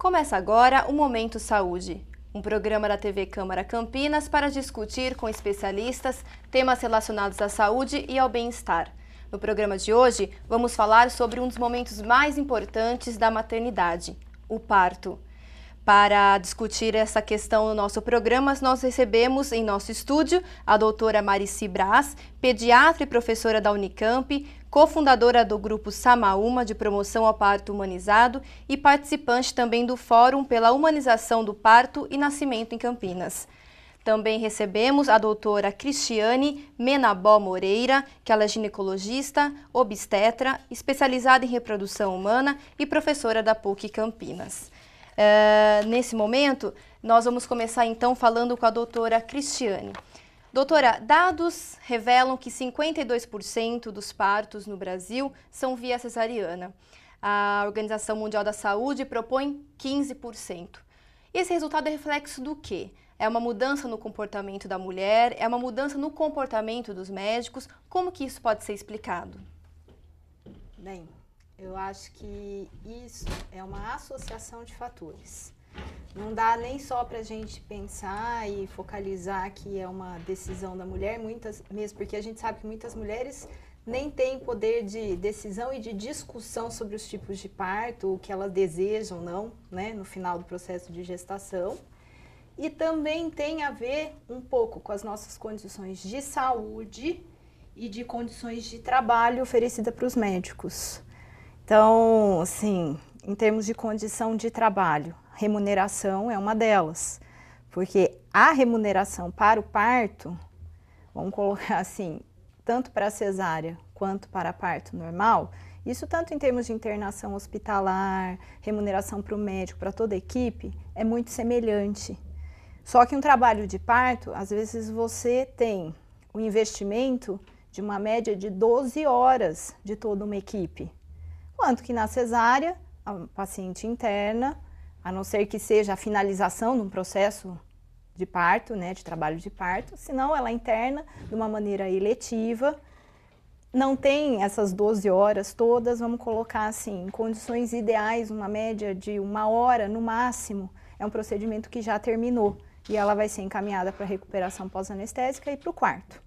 Começa agora o Momento Saúde, um programa da TV Câmara Campinas para discutir com especialistas temas relacionados à saúde e ao bem-estar. No programa de hoje, vamos falar sobre um dos momentos mais importantes da maternidade, o parto. Para discutir essa questão no nosso programa, nós recebemos em nosso estúdio a doutora Marici Braz, pediatra e professora da Unicamp, cofundadora do grupo Samaúma de promoção ao parto humanizado e participante também do Fórum pela Humanização do Parto e Nascimento em Campinas. Também recebemos a doutora Cristiane Menabó Moreira, que ela é ginecologista, obstetra, especializada em reprodução humana e professora da PUC Campinas. Nesse momento, nós vamos começar então falando com a doutora Cristiane. Doutora, dados revelam que 52% dos partos no Brasil são via cesariana. A Organização Mundial da Saúde propõe 15%. Esse resultado é reflexo do quê? É uma mudança no comportamento da mulher? É uma mudança no comportamento dos médicos? Como que isso pode ser explicado? Bem, eu acho que isso é uma associação de fatores. Não dá nem só para a gente pensar e focalizar que é uma decisão da mulher, mesmo porque a gente sabe que muitas mulheres nem têm poder de decisão e de discussão sobre os tipos de parto, o que elas desejam ou não, né, no final do processo de gestação. E também tem a ver um pouco com as nossas condições de saúde e de condições de trabalho oferecida para os médicos. Então, assim, em termos de condição de trabalho, remuneração é uma delas, porque a remuneração para o parto, vamos colocar assim, tanto para a cesárea quanto para parto normal, isso tanto em termos de internação hospitalar, remuneração para o médico, para toda a equipe, é muito semelhante. Só que um trabalho de parto, às vezes você tem o investimento de uma média de 12 horas de toda uma equipe. Quanto que na cesárea, a paciente interna, a não ser que seja a finalização de um processo de parto, né, de trabalho de parto, senão ela interna de uma maneira eletiva, não tem essas 12 horas todas, vamos colocar assim, em condições ideais, uma média de 1 hora no máximo, é um procedimento que já terminou e ela vai ser encaminhada para recuperação pós-anestésica e para o quarto.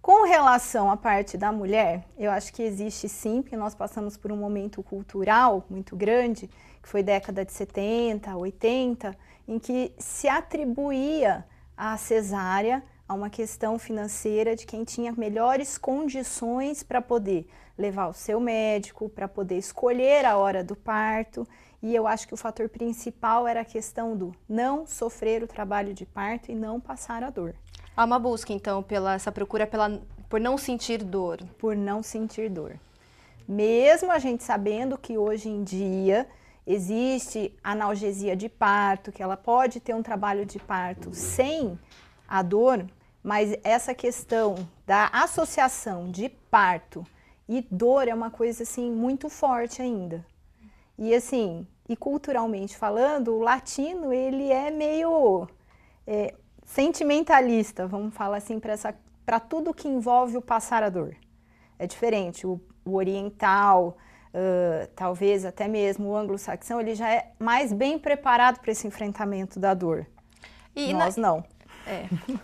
Com relação à parte da mulher, eu acho que existe sim, porque nós passamos por um momento cultural muito grande, que foi década de 70, 80, em que se atribuía a cesárea a uma questão financeira de quem tinha melhores condições para poder levar o seu médico, para poder escolher a hora do parto, e eu acho que o fator principal era a questão do não sofrer o trabalho de parto e não passar a dor. Há uma busca, então, essa procura por não sentir dor. Por não sentir dor. Mesmo a gente sabendo que hoje em dia existe analgesia de parto, que ela pode ter um trabalho de parto sem a dor, mas essa questão da associação de parto e dor é uma coisa, assim, muito forte ainda. E, assim, e culturalmente falando, o latino, ele é meio... sentimentalista, vamos falar assim, para tudo que envolve o passar a dor. É diferente, o oriental, talvez até mesmo o anglo-saxão, ele já é mais bem preparado para esse enfrentamento da dor. Nós não.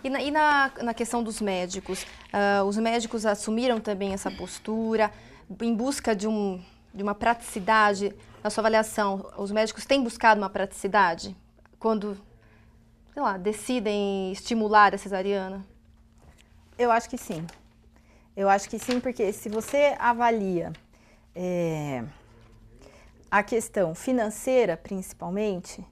E na questão dos médicos, os médicos assumiram também essa postura em busca de uma praticidade. Na sua avaliação, os médicos têm buscado uma praticidade quando, sei lá, decidem estimular a cesariana? Eu acho que sim. Eu acho que sim, porque se você avalia a questão financeira, principalmente,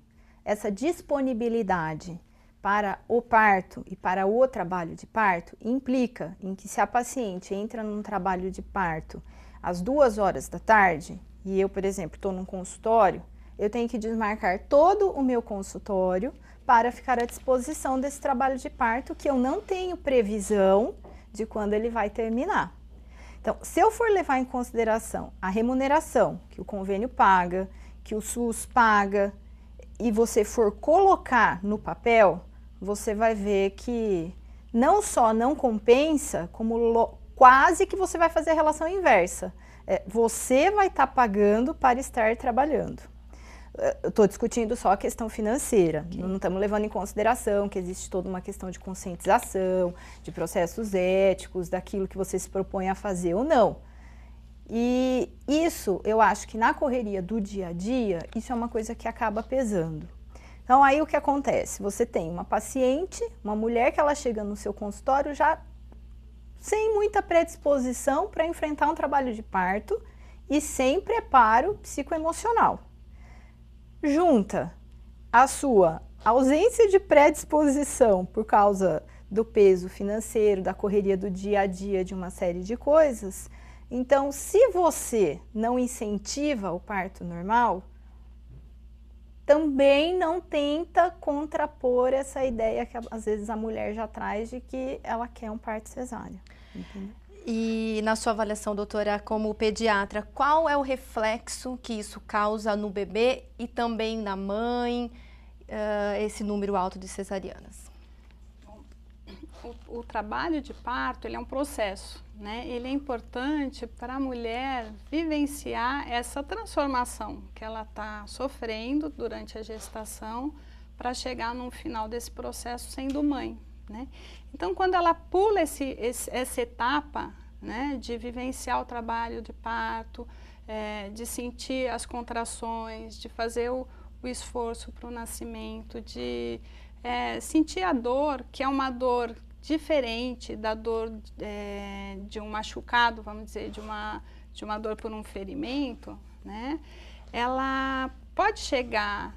essa disponibilidade para o parto e para o trabalho de parto implica em que se a paciente entra num trabalho de parto às 2 horas da tarde, e eu, por exemplo, estou num consultório, eu tenho que desmarcar todo o meu consultório para ficar à disposição desse trabalho de parto que eu não tenho previsão de quando ele vai terminar. Então, se eu for levar em consideração a remuneração que o convênio paga, que o SUS paga, e você for colocar no papel, você vai ver que não só não compensa, como quase que você vai fazer a relação inversa. Você vai estar pagando para estar trabalhando. eu estou discutindo só a questão financeira, não estamos levando em consideração que existe toda uma questão de conscientização, de processos éticos, daquilo que você se propõe a fazer ou não. E isso, eu acho que na correria do dia a dia, isso é uma coisa que acaba pesando. Então, aí o que acontece? Você tem uma paciente, uma mulher que ela chega no seu consultório já sem muita predisposição para enfrentar um trabalho de parto e sem preparo psicoemocional. Junta a sua ausência de predisposição por causa do peso financeiro, da correria do dia a dia, de uma série de coisas. Então, se você não incentiva o parto normal, também não tenta contrapor essa ideia que às vezes a mulher já traz de que ela quer um parto cesáreo. Entendeu? E na sua avaliação, doutora, como pediatra, qual é o reflexo que isso causa no bebê e também na mãe, esse número alto de cesarianas? O trabalho de parto, ele é um processo, né? Ele é importante para a mulher vivenciar essa transformação que ela está sofrendo durante a gestação para chegar no final desse processo sendo mãe, né? Então, quando ela pula essa etapa, né, de vivenciar o trabalho de parto, de sentir as contrações, de fazer o esforço para o nascimento, de sentir a dor, que é uma dor diferente da dor de um machucado, vamos dizer, de uma dor por um ferimento, né? Ela pode chegar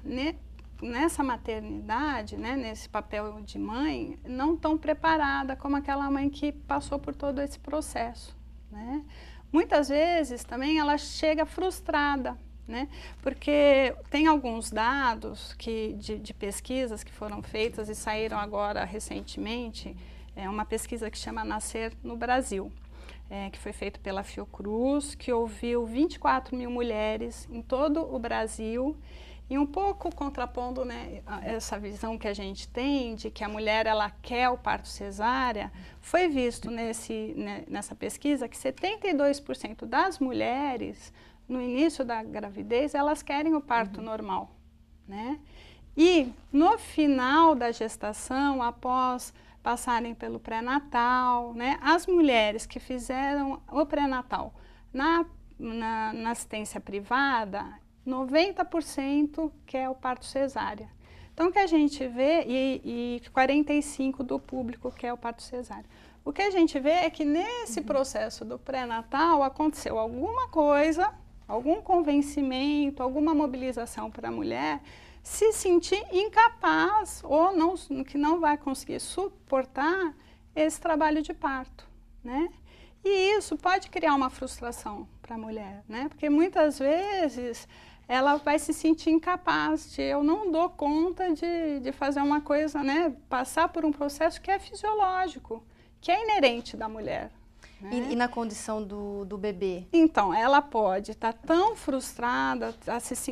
nessa maternidade, né, nesse papel de mãe, não tão preparada como aquela mãe que passou por todo esse processo, né? Muitas vezes também ela chega frustrada, né? Porque tem alguns dados de pesquisas que foram feitas e saíram agora recentemente, uma pesquisa que chama Nascer no Brasil, que foi feita pela Fiocruz, que ouviu 24 mil mulheres em todo o Brasil, e um pouco contrapondo, né, essa visão que a gente tem de que a mulher ela quer o parto cesárea, foi visto nessa pesquisa que 72% das mulheres no início da gravidez, elas querem o parto normal, né? E no final da gestação, após passarem pelo pré-natal, né, as mulheres que fizeram o pré-natal na assistência privada, 90% quer o parto cesárea. Então, o que a gente vê, e 45% do público quer o parto cesárea. O que a gente vê é que nesse processo do pré-natal aconteceu alguma coisa, algum convencimento, alguma mobilização para a mulher se sentir incapaz ou que não vai conseguir suportar esse trabalho de parto, né? E isso pode criar uma frustração para a mulher, né? Porque muitas vezes ela vai se sentir incapaz eu não dou conta de fazer uma coisa, né? Passar por um processo que é fisiológico, que é inerente da mulher. Né? E na condição do bebê? Então, ela pode estar tão frustrada,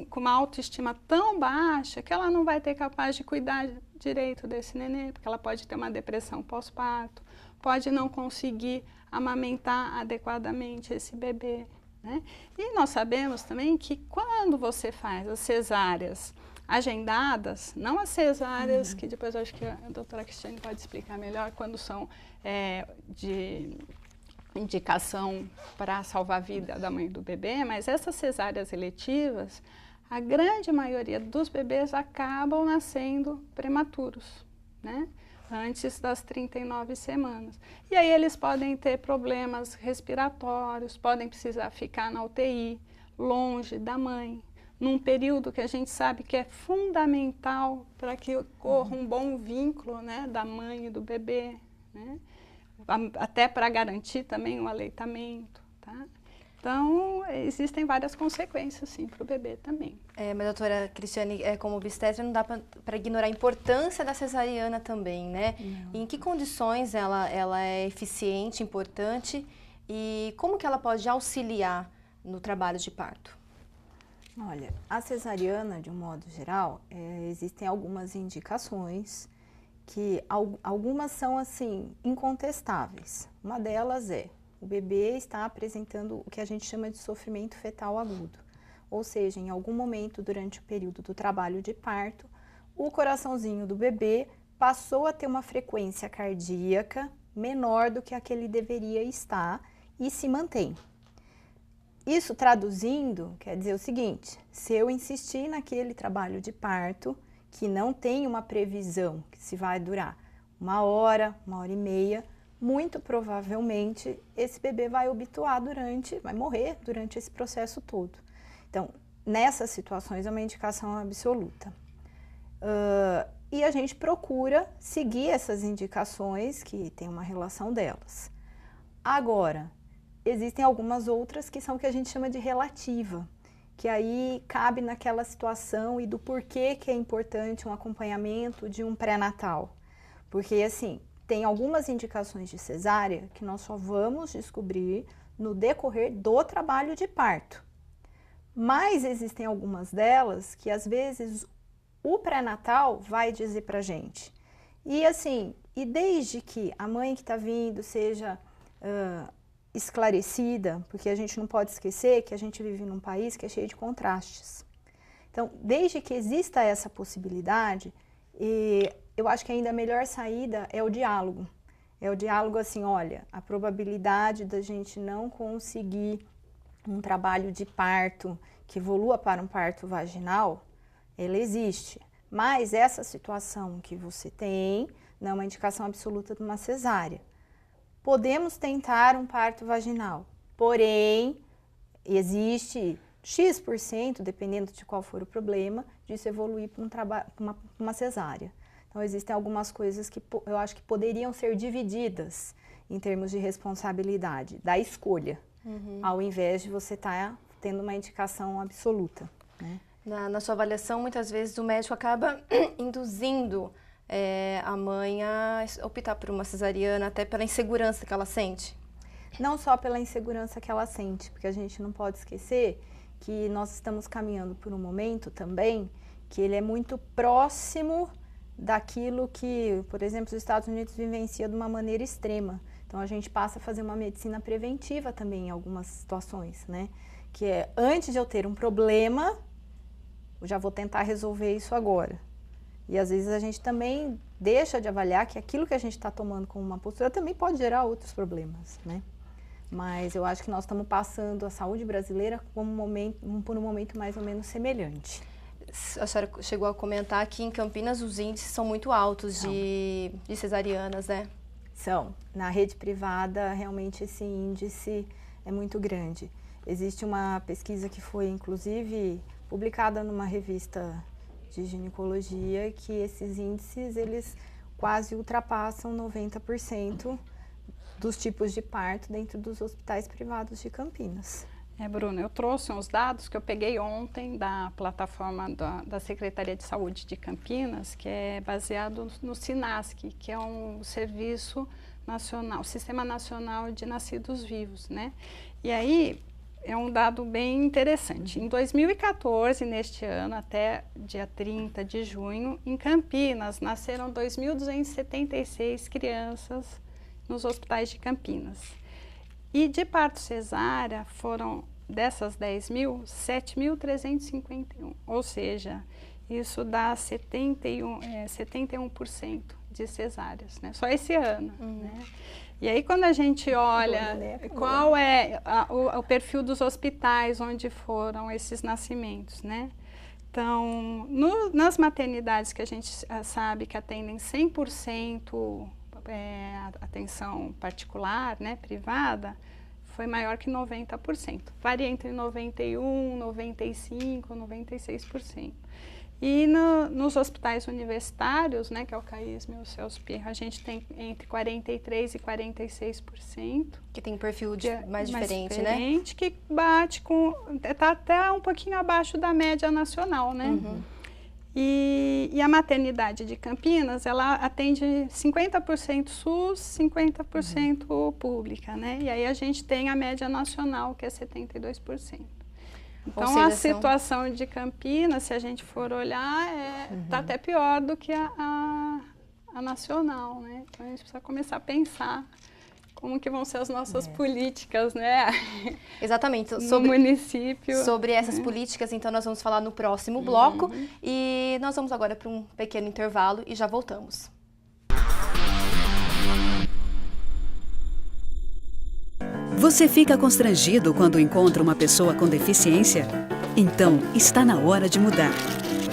com uma autoestima tão baixa, que ela não vai ter capaz de cuidar direito desse nenê, porque ela pode ter uma depressão pós-parto, pode não conseguir amamentar adequadamente esse bebê. Né? E nós sabemos também que quando você faz as cesáreas agendadas, não as cesáreas, que depois eu acho que a doutora Cristiane pode explicar melhor, quando são de indicação para salvar a vida da mãe e do bebê, mas essas cesáreas eletivas, a grande maioria dos bebês acabam nascendo prematuros, né? Antes das 39 semanas. E aí eles podem ter problemas respiratórios, podem precisar ficar na UTI, longe da mãe, num período que a gente sabe que é fundamental para que ocorra um bom vínculo, né, da mãe e do bebê, né? Até para garantir também o aleitamento, tá? Então, existem várias consequências, sim, para o bebê também. Mas, doutora Cristiane, como obstetra, não dá para ignorar a importância da cesariana também, né? Não. Em que condições ela é eficiente, importante, e como que ela pode auxiliar no trabalho de parto? Olha, a cesariana, de um modo geral, existem algumas indicações, que algumas são, assim, incontestáveis. Uma delas é: o bebê está apresentando o que a gente chama de sofrimento fetal agudo. ou seja, em algum momento durante o período do trabalho de parto, o coraçãozinho do bebê passou a ter uma frequência cardíaca menor do que a que ele deveria estar e se mantém. Isso traduzindo quer dizer o seguinte: se eu insistir naquele trabalho de parto, que não tem uma previsão que se vai durar 1 hora, 1 hora e meia, muito provavelmente esse bebê vai obtuar vai morrer durante esse processo todo. Então, nessas situações é uma indicação absoluta. E a gente procura seguir essas indicações que tem uma relação delas. Agora, existem algumas outras que são o que a gente chama de relativa, que aí cabe naquela situação e do porquê que é importante um acompanhamento de um pré-natal. Porque, assim, tem algumas indicações de cesárea que nós só vamos descobrir no decorrer do trabalho de parto. Mas existem algumas delas que, às vezes, o pré-natal vai dizer pra gente. E, assim, desde que a mãe que está vindo seja esclarecida, porque a gente não pode esquecer que a gente vive num país que é cheio de contrastes. Então, desde que exista essa possibilidade, eu acho que ainda a melhor saída é o diálogo. É o diálogo assim, olha, a probabilidade da gente não conseguir um trabalho de parto que evolua para um parto vaginal, ela existe. Mas essa situação que você tem não é uma indicação absoluta de uma cesárea. Podemos tentar um parto vaginal, porém, existe X%, dependendo de qual for o problema, disso evoluir para uma cesárea. Então, existem algumas coisas que eu acho que poderiam ser divididas em termos de responsabilidade, da escolha, ao invés de você estar tendo uma indicação absoluta, né? Na sua avaliação, muitas vezes o médico acaba induzindo a mãe a optar por uma cesariana, até pela insegurança que ela sente? Não só pela insegurança que ela sente, porque a gente não pode esquecer que nós estamos caminhando por um momento também que ele é muito próximo daquilo que, por exemplo, os Estados Unidos vivencia de uma maneira extrema. Então, a gente passa a fazer uma medicina preventiva também em algumas situações, né? Que é, antes de eu ter um problema, eu já vou tentar resolver isso agora. E às vezes a gente também deixa de avaliar que aquilo que a gente está tomando como uma postura também pode gerar outros problemas, né? Mas eu acho que nós estamos passando a saúde brasileira por um momento mais ou menos semelhante. A senhora chegou a comentar que em Campinas os índices são muito altos de cesarianas, né? São. Na rede privada, realmente esse índice é muito grande. Existe uma pesquisa que foi, inclusive, publicada numa revista de ginecologia, que esses índices, eles quase ultrapassam 90% dos tipos de parto dentro dos hospitais privados de Campinas. Bruno, eu trouxe uns dados que eu peguei ontem da plataforma da Secretaria de Saúde de Campinas, que é baseado no SINASC, que é um serviço nacional, Sistema Nacional de Nascidos Vivos, né? E aí é um dado bem interessante. Em 2014, neste ano, até dia 30 de junho, em Campinas, nasceram 2.276 crianças nos hospitais de Campinas. E de parto cesárea foram, dessas 10.000, 7.351, ou seja, isso dá 71% de cesáreas, né? Só esse ano, né? E aí quando a gente olha qual é o perfil dos hospitais onde foram esses nascimentos, né? Então, nas maternidades que a gente sabe que atendem 100% atenção particular, né, privada, foi maior que 90%. Varia entre 91%, 95%, 96%. E nos hospitais universitários, né, que é o CAISM e o CELSP, a gente tem entre 43% e 46%. Que tem um perfil mais diferente, né? Que bate com... Está até um pouquinho abaixo da média nacional, né? E a maternidade de Campinas, ela atende 50% SUS, 50% pública, né? E aí a gente tem a média nacional, que é 72%. Então, a situação de Campinas, se a gente for olhar, está até pior do que a nacional, né? Então, a gente precisa começar a pensar como que vão ser as nossas políticas, né? Exatamente. No município. Sobre essas políticas, então nós vamos falar no próximo bloco e nós vamos agora para um pequeno intervalo e já voltamos. Você fica constrangido quando encontra uma pessoa com deficiência? Então, está na hora de mudar.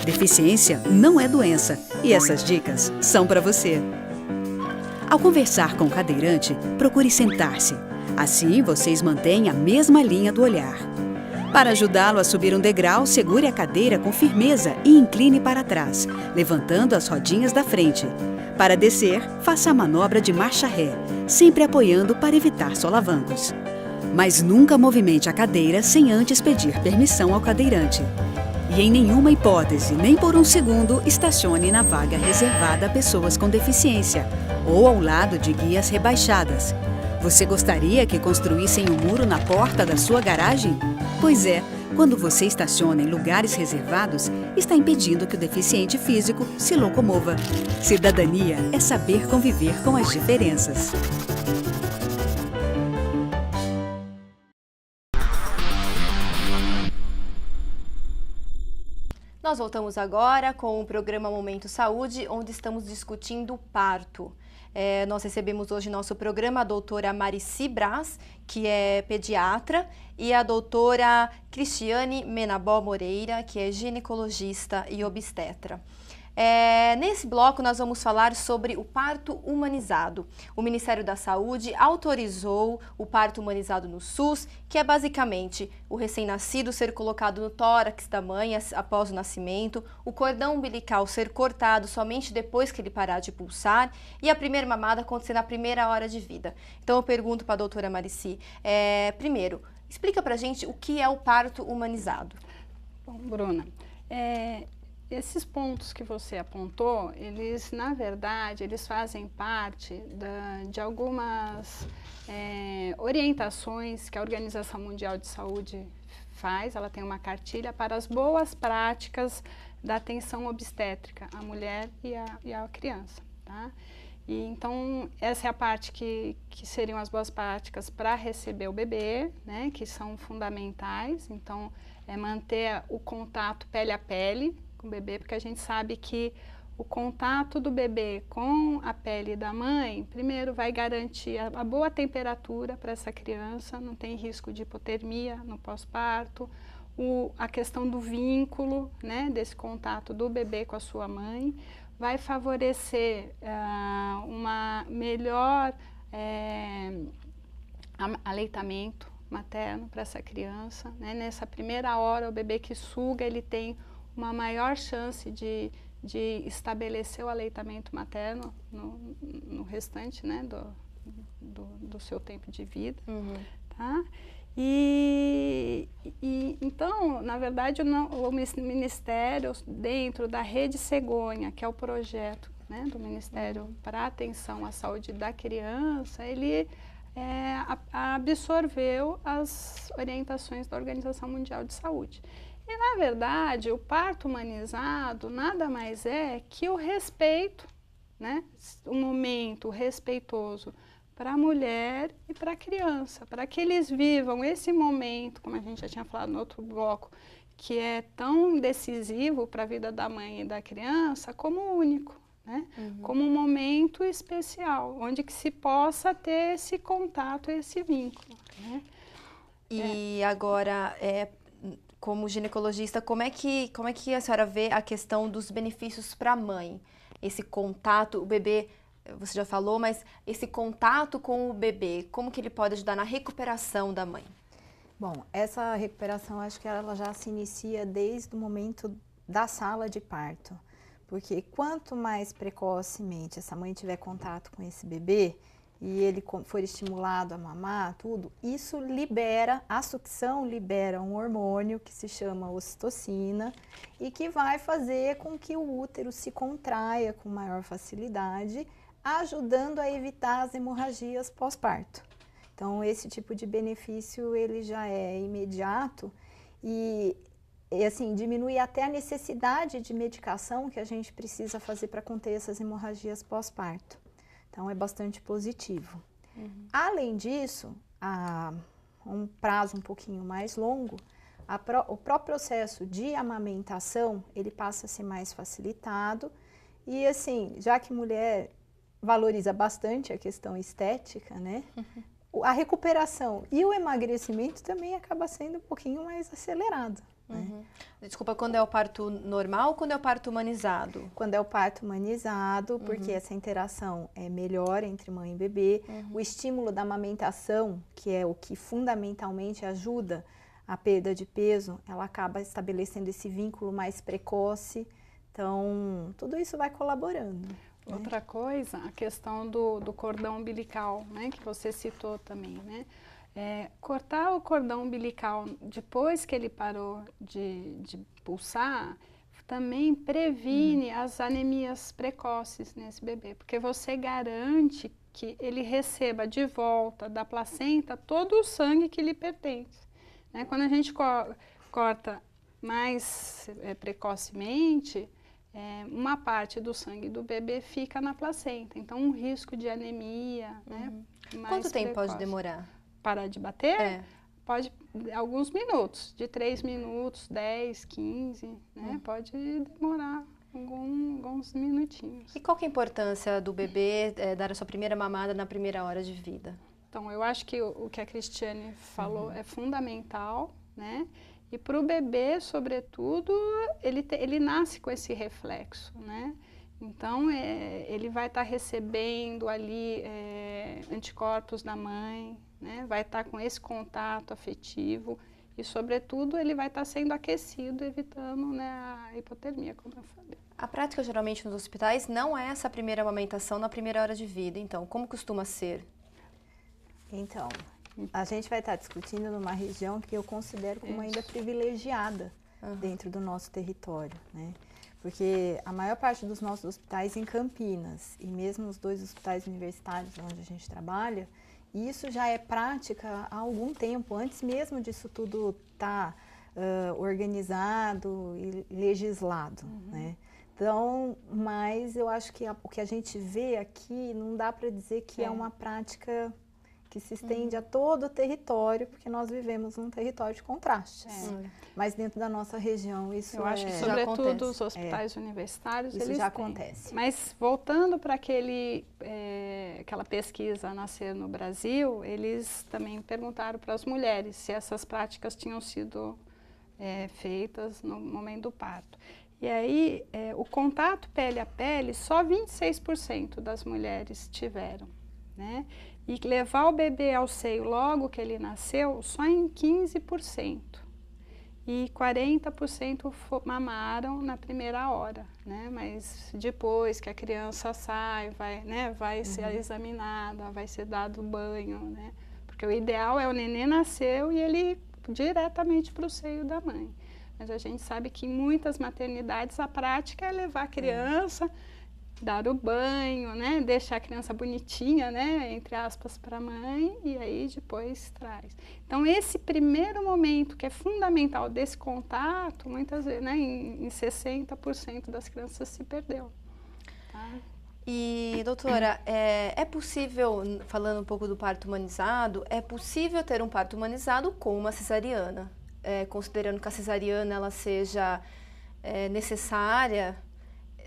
Deficiência não é doença e essas dicas são para você. Ao conversar com o cadeirante, procure sentar-se. Assim, vocês mantêm a mesma linha do olhar. Para ajudá-lo a subir um degrau, segure a cadeira com firmeza e incline para trás, levantando as rodinhas da frente. Para descer, faça a manobra de marcha ré, sempre apoiando para evitar solavancos. Mas nunca movimente a cadeira sem antes pedir permissão ao cadeirante. E em nenhuma hipótese, nem por um segundo, estacione na vaga reservada a pessoas com deficiência ou ao lado de guias rebaixadas. Você gostaria que construíssem um muro na porta da sua garagem? Pois é, quando você estaciona em lugares reservados, está impedindo que o deficiente físico se locomova. Cidadania é saber conviver com as diferenças. Nós voltamos agora com o programa Momento Saúde, onde estamos discutindo o parto. Nós recebemos hoje no nosso programa a doutora Marici Braz, que é pediatra, e a doutora Cristiane Menabó Moreira, que é ginecologista e obstetra. Nesse bloco nós vamos falar sobre o parto humanizado. O Ministério da Saúde autorizou o parto humanizado no SUS, que é basicamente o recém-nascido ser colocado no tórax da mãe após o nascimento, o cordão umbilical ser cortado somente depois que ele parar de pulsar e a primeira mamada acontecer na primeira hora de vida. Então eu pergunto para a doutora Marici, primeiro, explica pra gente o que é o parto humanizado. Bom, Bruna, esses pontos que você apontou, eles, na verdade, eles fazem parte de algumas orientações que a Organização Mundial de Saúde faz. Ela tem uma cartilha para as boas práticas da atenção obstétrica à mulher e à criança, tá? E, então, essa é a parte que seriam as boas práticas para receber o bebê, né, que são fundamentais. Então, manter o contato pele a pele com o bebê, porque a gente sabe que o contato do bebê com a pele da mãe, primeiro vai garantir a boa temperatura para essa criança, não tem risco de hipotermia no pós-parto, a questão do vínculo, né, desse contato do bebê com a sua mãe, vai favorecer uma melhor aleitamento materno para essa criança, né? Nessa primeira hora, o bebê que suga, ele tem uma maior chance de estabelecer o aleitamento materno no restante, né, do seu tempo de vida, tá? Então, na verdade, o Ministério, dentro da Rede Cegonha, que é o projeto, né, do Ministério para a Atenção à Saúde da Criança, ele absorveu as orientações da Organização Mundial de Saúde. E, na verdade, o parto humanizado nada mais é que o respeito, né, o momento respeitoso para a mulher e para a criança, para que eles vivam esse momento, como a gente já tinha falado no outro bloco, que é tão decisivo para a vida da mãe e da criança, como único, né? Como um momento especial, onde que se possa ter esse contato, esse vínculo, né? E agora, como ginecologista, como é que a senhora vê a questão dos benefícios para a mãe? Esse contato, o bebê, você já falou, mas esse contato com o bebê, como que ele pode ajudar na recuperação da mãe? Bom, essa recuperação, acho que ela já se inicia desde o momento da sala de parto. Porque quanto mais precocemente essa mãe tiver contato com esse bebê, e ele for estimulado a mamar, tudo, isso libera, a sucção libera um hormônio que se chama ocitocina e que vai fazer com que o útero se contraia com maior facilidade, ajudando a evitar as hemorragias pós-parto. Então, esse tipo de benefício, ele já é imediato e assim, diminui até a necessidade de medicação que a gente precisa fazer para conter essas hemorragias pós-parto. Então, é bastante positivo. Além disso, a um prazo um pouquinho mais longo, o próprio processo de amamentação, ele passa a ser mais facilitado. E assim, já que mulher valoriza bastante a questão estética, né? A recuperação e o emagrecimento também acaba sendo um pouquinho mais acelerado. Né? Desculpa, quando é o parto normal ou quando é o parto humanizado? Quando é o parto humanizado, porque essa interação é melhor entre mãe e bebê. O estímulo da amamentação, que é o que fundamentalmente ajuda a perda de peso, ela acaba estabelecendo esse vínculo mais precoce. Então, tudo isso vai colaborando. Outra coisa, a questão do cordão umbilical, né, que você citou também, né? Cortar o cordão umbilical depois que ele parou de pulsar também previne as anemias precoces nesse bebê, porque você garante que ele receba de volta da placenta todo o sangue que lhe pertence. Né? Quando a gente corta mais precocemente, uma parte do sangue do bebê fica na placenta, então um risco de anemia, né? Mais Quanto tempo precoce. pode demorar? Parar de bater? Pode, alguns minutos, de 3 minutos, 10, 15, né? Pode demorar alguns minutinhos. E qual que é a importância do bebê dar a sua primeira mamada na primeira hora de vida? Então, eu acho que o que a Cristiane falou é fundamental, né? E para o bebê, sobretudo, ele nasce com esse reflexo, né? Então, ele vai estar recebendo ali anticorpos da mãe, né? Vai estar com esse contato afetivo e, sobretudo, ele vai estar sendo aquecido, evitando, né, a hipotermia, como eu falei. A prática, geralmente, nos hospitais não é essa primeira amamentação na primeira hora de vida. Então, como costuma ser? Então, a gente vai estar discutindo numa região que eu considero como ainda privilegiada dentro do nosso território, né? Porque a maior parte dos nossos hospitais em Campinas e mesmo os 2 hospitais universitários onde a gente trabalha, isso já é prática há algum tempo, antes mesmo disso tudo estar organizado e legislado, né? Então, mas eu acho que o que a gente vê aqui não dá para dizer que é uma prática que se estende a todo o território, porque nós vivemos num território de contrastes. Mas dentro da nossa região isso eu acho que sobretudo os hospitais universitários isso eles já têm. acontece. Mas voltando para aquela pesquisa Nascer no Brasil, eles também perguntaram para as mulheres se essas práticas tinham sido feitas no momento do parto. E aí, o contato pele a pele, só 26% das mulheres tiveram, né? E levar o bebê ao seio logo que ele nasceu, só em 15%. E 40% mamaram na primeira hora, né? Mas depois que a criança sai, vai ser examinada, vai ser dado banho, né? Porque o ideal é o nenê nasceu e ele ir diretamente para o seio da mãe. Mas a gente sabe que em muitas maternidades a prática é levar a criança, dar o banho, né? Deixar a criança bonitinha, né? Entre aspas, para a mãe e aí depois traz. Então, esse primeiro momento que é fundamental desse contato, muitas vezes, né? Em 60% das crianças se perdeu. Tá? E, doutora, é possível, falando um pouco do parto humanizado, é possível ter um parto humanizado com uma cesariana? Considerando que a cesariana ela seja necessária,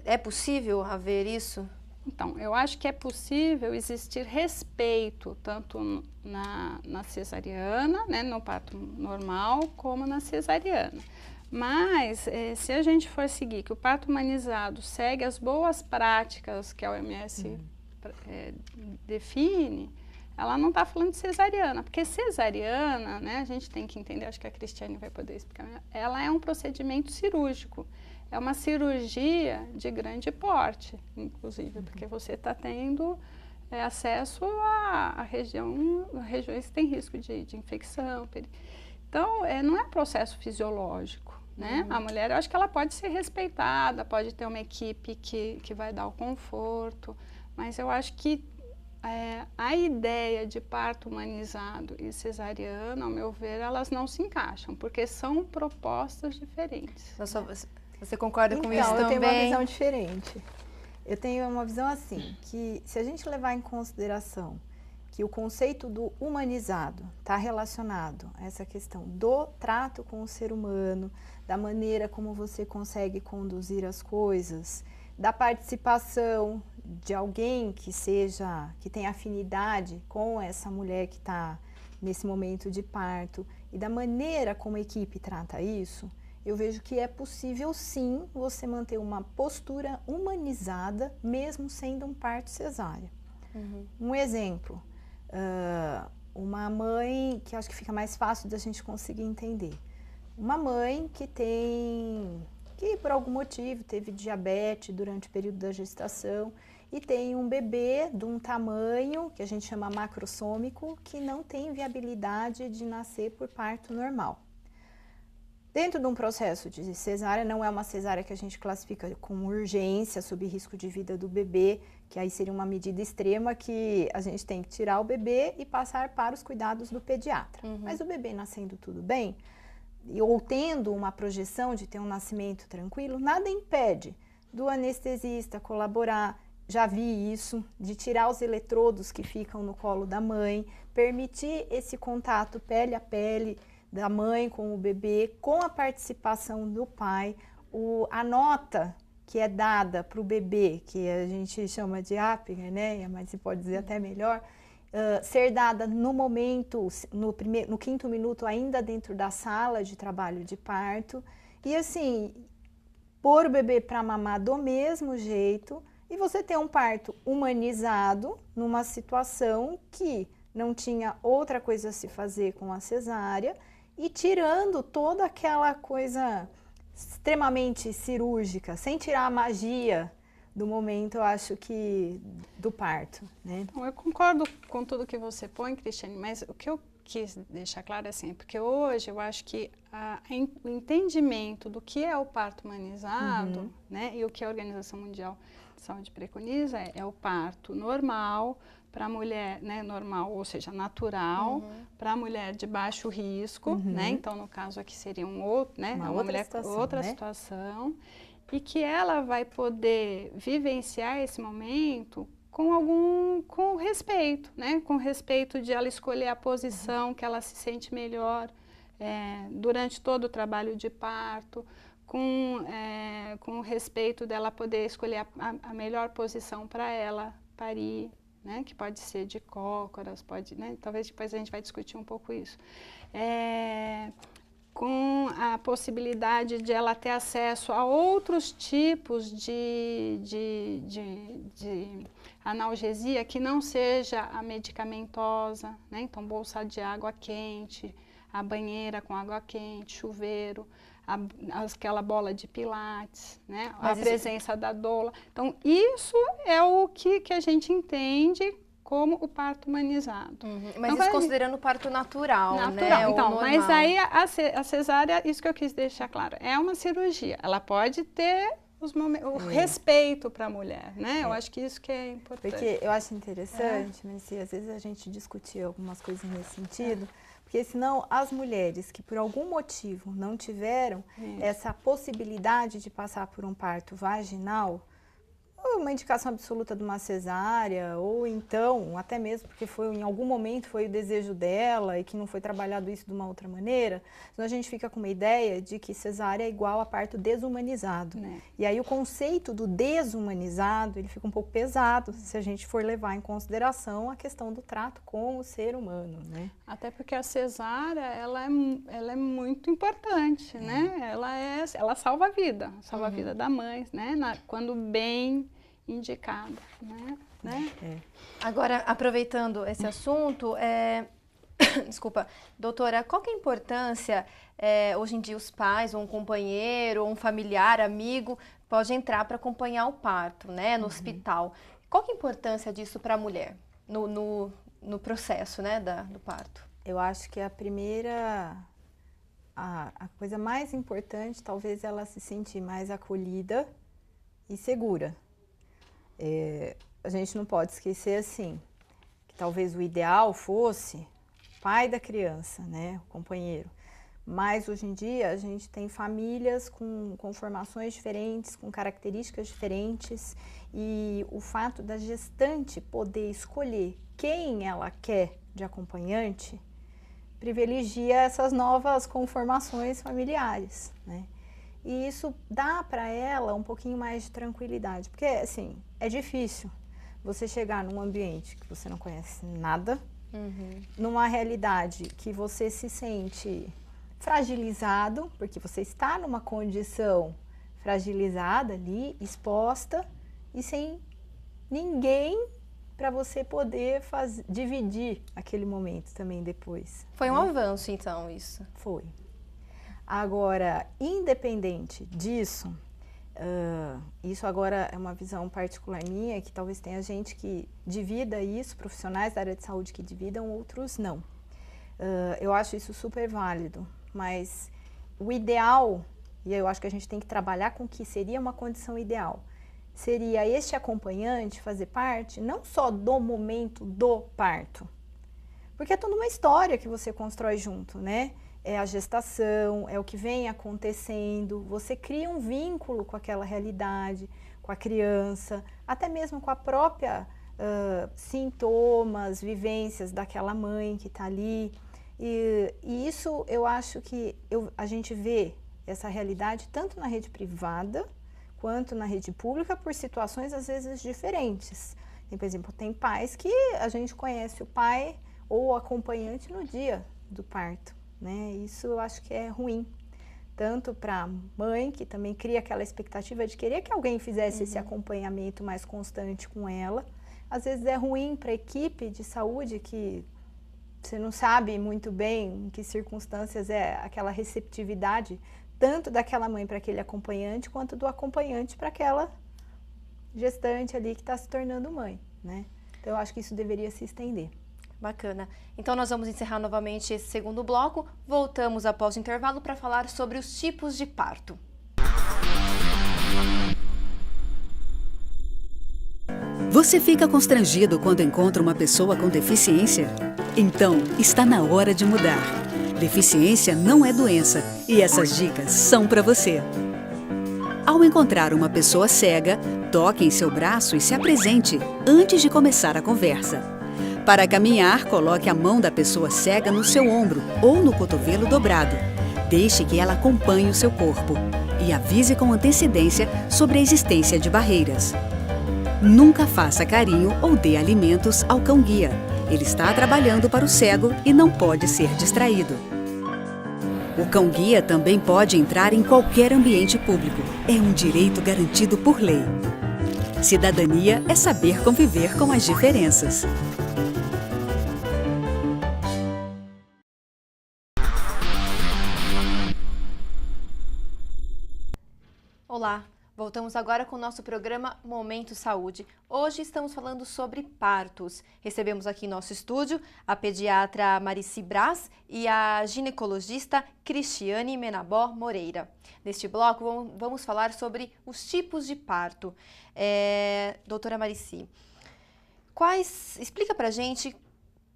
é possível haver isso? Então, eu acho que é possível existir respeito tanto na cesariana, né, no parto normal, como na cesariana. Mas, se a gente for seguir que o parto humanizado segue as boas práticas que a OMS define, ela não está falando de cesariana, porque cesariana, né, a gente tem que entender, acho que a Cristiane vai poder explicar melhor, ela é um procedimento cirúrgico. É uma cirurgia de grande porte, inclusive, porque você está tendo acesso a regiões que têm risco de infecção. Então, não é processo fisiológico, né? A mulher, eu acho que ela pode ser respeitada, pode ter uma equipe que vai dar o conforto, mas eu acho que a ideia de parto humanizado e cesariana, ao meu ver, elas não se encaixam, porque são propostas diferentes. Você concorda com isso também? Eu tenho uma visão diferente. Eu tenho uma visão assim, que se a gente levar em consideração que o conceito do humanizado está relacionado a essa questão do trato com o ser humano, da maneira como você consegue conduzir as coisas, da participação de alguém que tenha afinidade com essa mulher que está nesse momento de parto, e da maneira como a equipe trata isso, eu vejo que é possível sim você manter uma postura humanizada, mesmo sendo um parto cesárea. Um exemplo, uma mãe, que acho que fica mais fácil da gente conseguir entender. Uma mãe que por algum motivo teve diabetes durante o período da gestação e tem um bebê de um tamanho que a gente chama macrossômico, que não tem viabilidade de nascer por parto normal. Dentro de um processo de cesárea, não é uma cesárea que a gente classifica como urgência, sob risco de vida do bebê, que aí seria uma medida extrema que a gente tem que tirar o bebê e passar para os cuidados do pediatra. Mas o bebê nascendo tudo bem, ou tendo uma projeção de ter um nascimento tranquilo, nada impede do anestesista colaborar. Já vi isso, de tirar os eletrodos que ficam no colo da mãe, permitir esse contato pele a pele da mãe com o bebê, com a participação do pai, a nota que é dada para o bebê, que a gente chama de ápiga, né? Mas se pode dizer até melhor, ser dada no momento, no 5º minuto, ainda dentro da sala de trabalho de parto, e assim, pôr o bebê para mamar do mesmo jeito, e você ter um parto humanizado numa situação que não tinha outra coisa a se fazer com a cesárea, e tirando toda aquela coisa extremamente cirúrgica, sem tirar a magia do momento, eu acho que, do parto, né? Bom, eu concordo com tudo que você põe, Cristiane, mas o que eu quis deixar claro é assim, porque hoje eu acho que o entendimento do que é o parto humanizado, né, e o que a Organização Mundial de Saúde preconiza é o parto normal, para a mulher, né, normal, ou seja, natural, para a mulher de baixo risco, né? Então, no caso aqui seria uma mulher com outra situação, e que ela vai poder vivenciar esse momento com respeito, né? Com respeito de ela escolher a posição que ela se sente melhor durante todo o trabalho de parto, com o respeito dela poder escolher a melhor posição para ela parir, né, que pode ser de cócoras, né, talvez depois a gente vai discutir um pouco isso. Com a possibilidade de ela ter acesso a outros tipos de analgesia que não seja a medicamentosa, né, então bolsa de água quente, a banheira com água quente, chuveiro, aquela bola de pilates, né? A presença da doula. Então, isso é o que a gente entende como o parto humanizado. Mas então, isso considerando o parto natural, né? Então, ou mas aí a cesárea, isso que eu quis deixar claro, é uma cirurgia. Ela pode ter o respeito para a mulher, né? Eu acho que isso que é importante. Porque eu acho interessante, mas se às vezes a gente discutir algumas coisas nesse sentido, porque senão as mulheres que por algum motivo não tiveram essa possibilidade de passar por um parto vaginal, ou uma indicação absoluta de uma cesárea, ou então, até mesmo porque em algum momento foi o desejo dela e que não foi trabalhado isso de uma outra maneira, senão a gente fica com uma ideia de que cesárea é igual a parto desumanizado. E aí o conceito do desumanizado, ele fica um pouco pesado se a gente for levar em consideração a questão do trato com o ser humano, né? Até porque a cesárea, ela é muito importante, né? Ela salva a vida, a vida da mãe, né? Quando bem indicada, né? Agora, aproveitando esse assunto, desculpa, doutora, qual que é a importância, hoje em dia os pais, ou um companheiro, ou um familiar, amigo, pode entrar para acompanhar o parto, né, no hospital. Qual que é a importância disso para a mulher, no processo, né, do parto? Eu acho que a coisa mais importante, talvez ela se sentir mais acolhida e segura. A gente não pode esquecer assim, que talvez o ideal fosse o pai da criança, né, o companheiro. Mas hoje em dia a gente tem famílias com formações diferentes, com características diferentes, e o fato da gestante poder escolher quem ela quer de acompanhante privilegia essas novas conformações familiares, né? E isso dá para ela um pouquinho mais de tranquilidade, porque assim, é difícil você chegar num ambiente que você não conhece nada, numa realidade que você se sente fragilizado, porque você está numa condição fragilizada ali, exposta, e sem ninguém para você poder dividir aquele momento também depois. Foi um avanço, então, isso? Foi. Agora, independente disso, isso agora é uma visão particular minha, que talvez tenha gente que divida isso, profissionais da área de saúde que dividam, outros não. Eu acho isso super válido, mas o ideal, e eu acho que a gente tem que trabalhar com o que seria uma condição ideal, seria este acompanhante fazer parte não só do momento do parto, porque é toda uma história que você constrói junto, né? É a gestação, é o que vem acontecendo, você cria um vínculo com aquela realidade, com a criança, até mesmo com a própria sintomas, vivências daquela mãe que está ali. E isso eu acho que a gente vê essa realidade tanto na rede privada quanto na rede pública por situações às vezes diferentes. Por exemplo, tem pais que a gente conhece o pai ou o acompanhante no dia do parto, né? Isso eu acho que é ruim, tanto para a mãe, que também cria aquela expectativa de querer que alguém fizesse esse acompanhamento mais constante com ela. Às vezes é ruim para a equipe de saúde, que você não sabe muito bem em que circunstâncias é aquela receptividade, tanto daquela mãe para aquele acompanhante, quanto do acompanhante para aquela gestante ali que está se tornando mãe, né? Então, eu acho que isso deveria se estender. Bacana. Então, nós vamos encerrar novamente esse segundo bloco. Voltamos após o intervalo para falar sobre os tipos de parto. Você fica constrangido quando encontra uma pessoa com deficiência? Então, está na hora de mudar. Deficiência não é doença e essas dicas são para você. Ao encontrar uma pessoa cega, toque em seu braço e se apresente antes de começar a conversa. Para caminhar, coloque a mão da pessoa cega no seu ombro ou no cotovelo dobrado. Deixe que ela acompanhe o seu corpo e avise com antecedência sobre a existência de barreiras. Nunca faça carinho ou dê alimentos ao cão-guia. Ele está trabalhando para o cego e não pode ser distraído. O cão-guia também pode entrar em qualquer ambiente público. É um direito garantido por lei. Cidadania é saber conviver com as diferenças. Olá, voltamos agora com o nosso programa Momento Saúde. Hoje estamos falando sobre partos. Recebemos aqui em nosso estúdio a pediatra Marici Braz e a ginecologista Cristiane Menabó Moreira. Neste bloco vamos falar sobre os tipos de parto. Doutora Marici, explica pra gente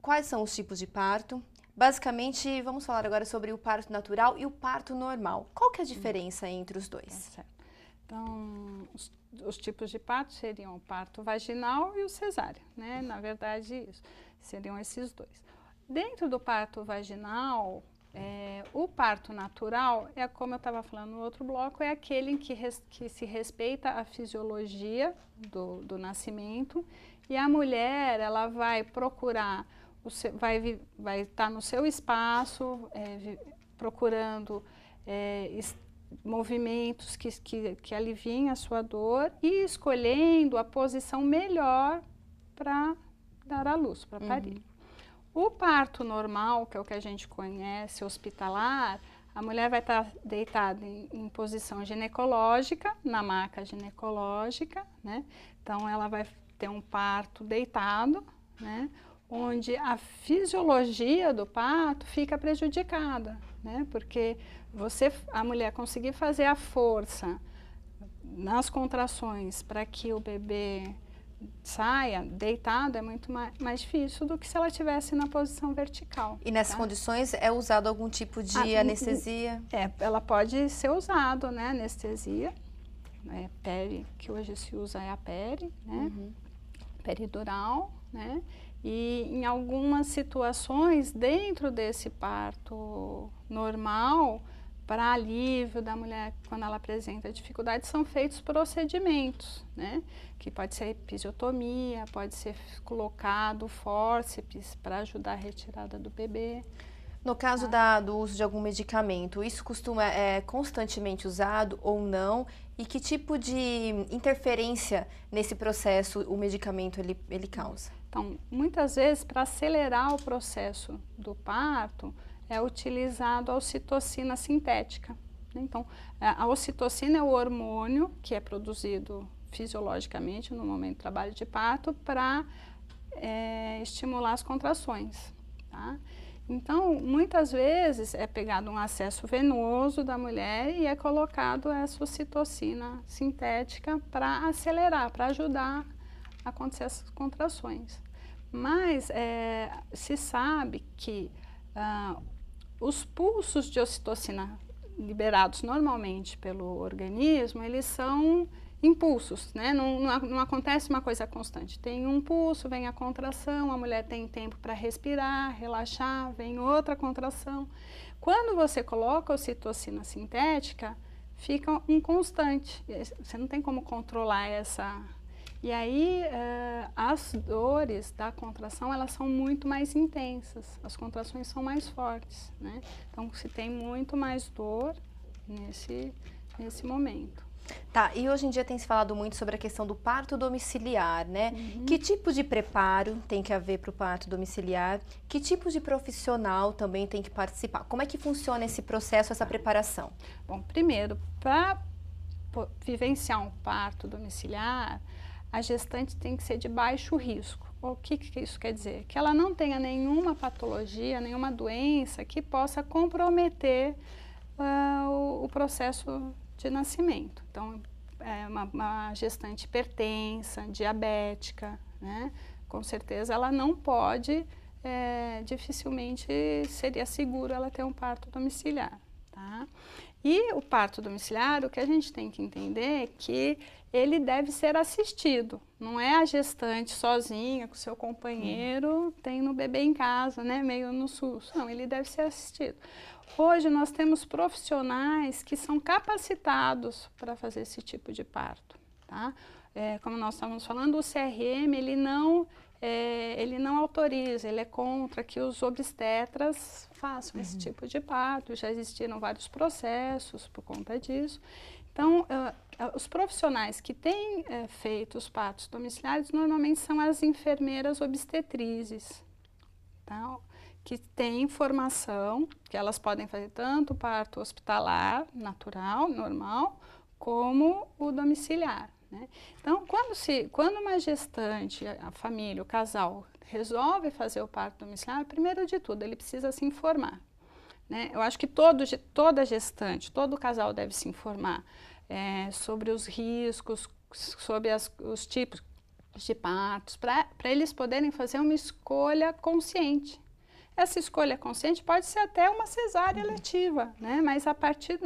quais são os tipos de parto. Basicamente, vamos falar agora sobre o parto natural e o parto normal. Qual que é a diferença entre os dois? Certo. Então, os tipos de parto seriam o parto vaginal e o cesáreo, né? Na verdade, seriam esses dois. Dentro do parto vaginal, o parto natural, como eu estava falando no outro bloco, é aquele em que se respeita a fisiologia do nascimento e a mulher, ela vai procurar, vai estar no seu espaço, procurando movimentos que aliviem a sua dor e escolhendo a posição melhor para dar à luz, para parir. O parto normal, que é o que a gente conhece, hospitalar, a mulher vai estar deitada em posição ginecológica, na maca ginecológica, né? Então, ela vai ter um parto deitado, né? Onde a fisiologia do parto fica prejudicada, né? Porque a mulher conseguir fazer a força nas contrações para que o bebê saia deitado é muito mais difícil do que se ela estivesse na posição vertical. E nessas condições é usado algum tipo de anestesia? Ela pode ser usado, né, anestesia. Peri, que hoje se usa é a peri, né, peridural, né, e em algumas situações dentro desse parto normal, para alívio da mulher quando ela apresenta dificuldade, são feitos procedimentos, né, que pode ser episiotomia, pode ser colocado fórceps para ajudar a retirada do bebê. No caso do uso de algum medicamento, isso costuma constantemente usado ou não? E que tipo de interferência nesse processo o medicamento ele causa? Então, muitas vezes, para acelerar o processo do parto, é utilizado a ocitocina sintética. Então, a ocitocina é o hormônio que é produzido fisiologicamente no momento do trabalho de parto para estimular as contrações, tá? Então, muitas vezes é pegado um acesso venoso da mulher e é colocado essa ocitocina sintética para acelerar, para ajudar a acontecer essas contrações. Mas se sabe que os pulsos de ocitocina liberados normalmente pelo organismo, eles são impulsos, né? Não acontece uma coisa constante. Tem um pulso, vem a contração, a mulher tem tempo para respirar, relaxar, vem outra contração. Quando você coloca a ocitocina sintética, fica inconstante. Você não tem como controlar essa... E aí, as dores da contração, elas são muito mais intensas. As contrações são mais fortes, né? Então, se tem muito mais dor nesse momento. Tá, e hoje em dia tem se falado muito sobre a questão do parto domiciliar, né? Que tipo de preparo tem que haver para o parto domiciliar? Que tipo de profissional também tem que participar? Como é que funciona esse processo, essa preparação? Bom, primeiro, para vivenciar um parto domiciliar, a gestante tem que ser de baixo risco. O que isso quer dizer? Que ela não tenha nenhuma patologia, nenhuma doença que possa comprometer o processo de nascimento. Então, uma gestante hipertensa, diabética, né? Com certeza ela não pode, dificilmente seria seguro ela ter um parto domiciliar, tá? E o parto domiciliar, o que a gente tem que entender é que ele deve ser assistido. Não é a gestante sozinha, com seu companheiro, tendo o bebê em casa, né, meio no susto. Não, ele deve ser assistido. Hoje nós temos profissionais que são capacitados para fazer esse tipo de parto, tá? Como nós estávamos falando, o CRM, ele não autoriza, ele é contra que os obstetras façam esse tipo de parto. Já existiram vários processos por conta disso. Então, os profissionais que têm feito os partos domiciliares normalmente são as enfermeiras obstetrizes, tá? Que têm formação, que elas podem fazer tanto o parto hospitalar, natural, normal, como o domiciliar, né? Então, quando uma gestante, a família, o casal, resolve fazer o parto domiciliar, primeiro de tudo, ele precisa se informar, né? Eu acho que toda gestante, todo casal deve se informar sobre os riscos, sobre os tipos de partos, para eles poderem fazer uma escolha consciente. Essa escolha consciente pode ser até uma cesárea letiva, né? Mas a partir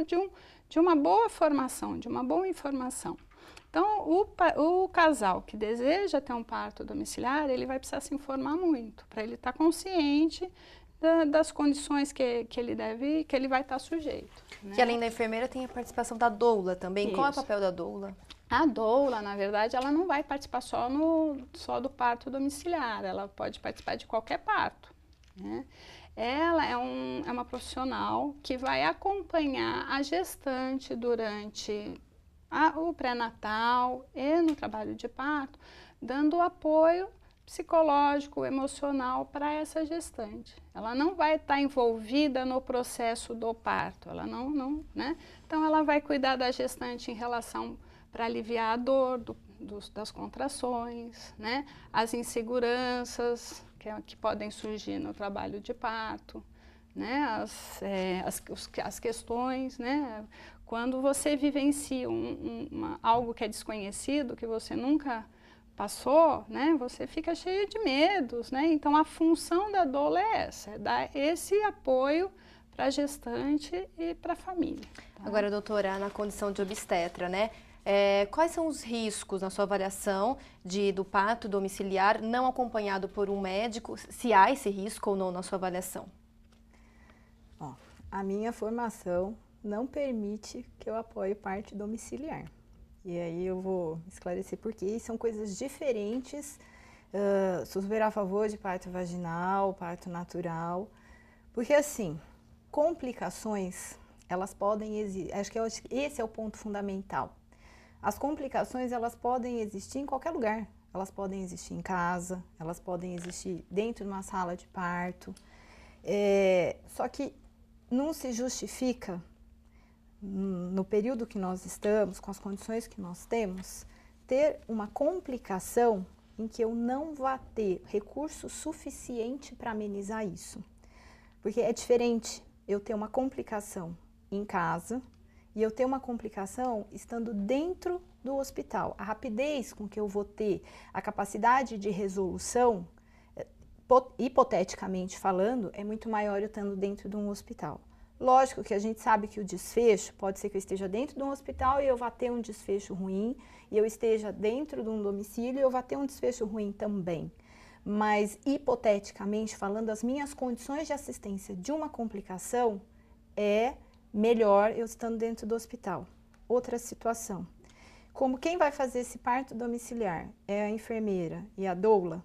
de uma boa formação, de uma boa informação. Então, o casal que deseja ter um parto domiciliar, ele vai precisar se informar muito, para ele estar consciente das condições que ele vai estar sujeito, né? Que além da enfermeira tem a participação da doula também. Isso. Qual é o papel da doula? A doula, na verdade, ela não vai participar só do parto domiciliar, ela pode participar de qualquer parto, né? Ela é uma profissional que vai acompanhar a gestante durante o pré-natal e no trabalho de parto, dando apoio psicológico, emocional para essa gestante. Ela não vai estar envolvida no processo do parto, ela não, né? Então, ela vai cuidar da gestante em relação para aliviar a dor das contrações, né? As inseguranças que podem surgir no trabalho de parto, né? As questões, né? Quando você vivencia algo que é desconhecido, que você nunca passou, né, você fica cheio de medos, né? Então a função da doula é essa, é dar esse apoio para a gestante e para a família. Tá? Agora, doutora, na condição de obstetra, né? Quais são os riscos na sua avaliação do parto domiciliar não acompanhado por um médico? Se há esse risco ou não na sua avaliação? Ó, a minha formação não permite que eu apoie parto domiciliar. E aí eu vou esclarecer por quê. São coisas diferentes. Sou super a favor de parto vaginal, parto natural. Porque assim, complicações, elas podem existir. Acho que esse é o ponto fundamental. As complicações, elas podem existir em qualquer lugar. Elas podem existir em casa, elas podem existir dentro de uma sala de parto. Só que não se justifica, no período que nós estamos, com as condições que nós temos, ter uma complicação em que eu não vá ter recurso suficiente para amenizar isso. Porque é diferente eu ter uma complicação em casa e eu ter uma complicação estando dentro do hospital. A rapidez com que eu vou ter a capacidade de resolução, hipoteticamente falando, é muito maior eu estando dentro de um hospital. Lógico que a gente sabe que o desfecho pode ser que eu esteja dentro de um hospital e eu vá ter um desfecho ruim, e eu esteja dentro de um domicílio e eu vá ter um desfecho ruim também. Mas, hipoteticamente falando, as minhas condições de assistência de uma complicação é melhor eu estando dentro do hospital. Outra situação. Como quem vai fazer esse parto domiciliar é a enfermeira e a doula,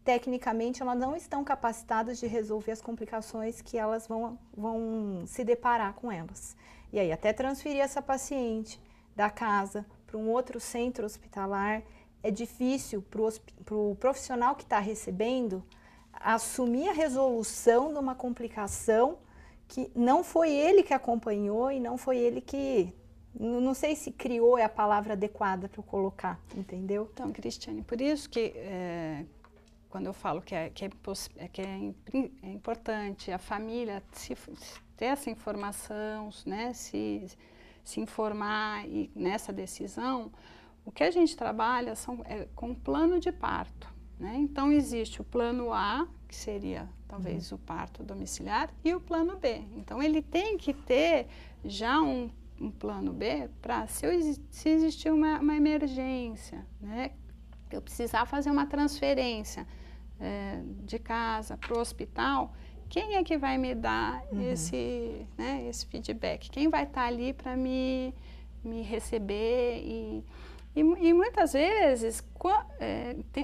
tecnicamente elas não estão capacitadas de resolver as complicações que elas vão se deparar com elas. E aí até transferir essa paciente da casa para um outro centro hospitalar, é difícil para o profissional que está recebendo assumir a resolução de uma complicação que não foi ele que acompanhou e não foi ele que... Não sei se criou é a palavra adequada para eu colocar, entendeu? Então, Cristiane, por isso que quando eu falo que é importante a família ter essa informação, né, se informar nessa decisão, o que a gente trabalha com plano de parto, né? Então, existe o plano A, que seria talvez o parto domiciliar, e o plano B. Então, ele tem que ter já um plano B para se existir uma emergência, né? Eu precisar fazer uma transferência de casa para o hospital, quem é que vai me dar esse feedback? Quem vai estar ali para me receber? E muitas vezes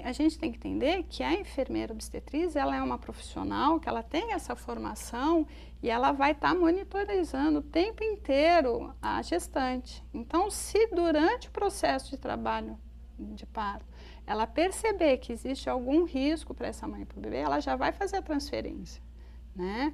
a gente tem que entender que a enfermeira obstetriz, ela é uma profissional que ela tem essa formação e ela vai estar monitorizando o tempo inteiro a gestante. Então, se durante o processo de trabalho de parto, ela perceber que existe algum risco para essa mãe e para o bebê, ela já vai fazer a transferência. Né?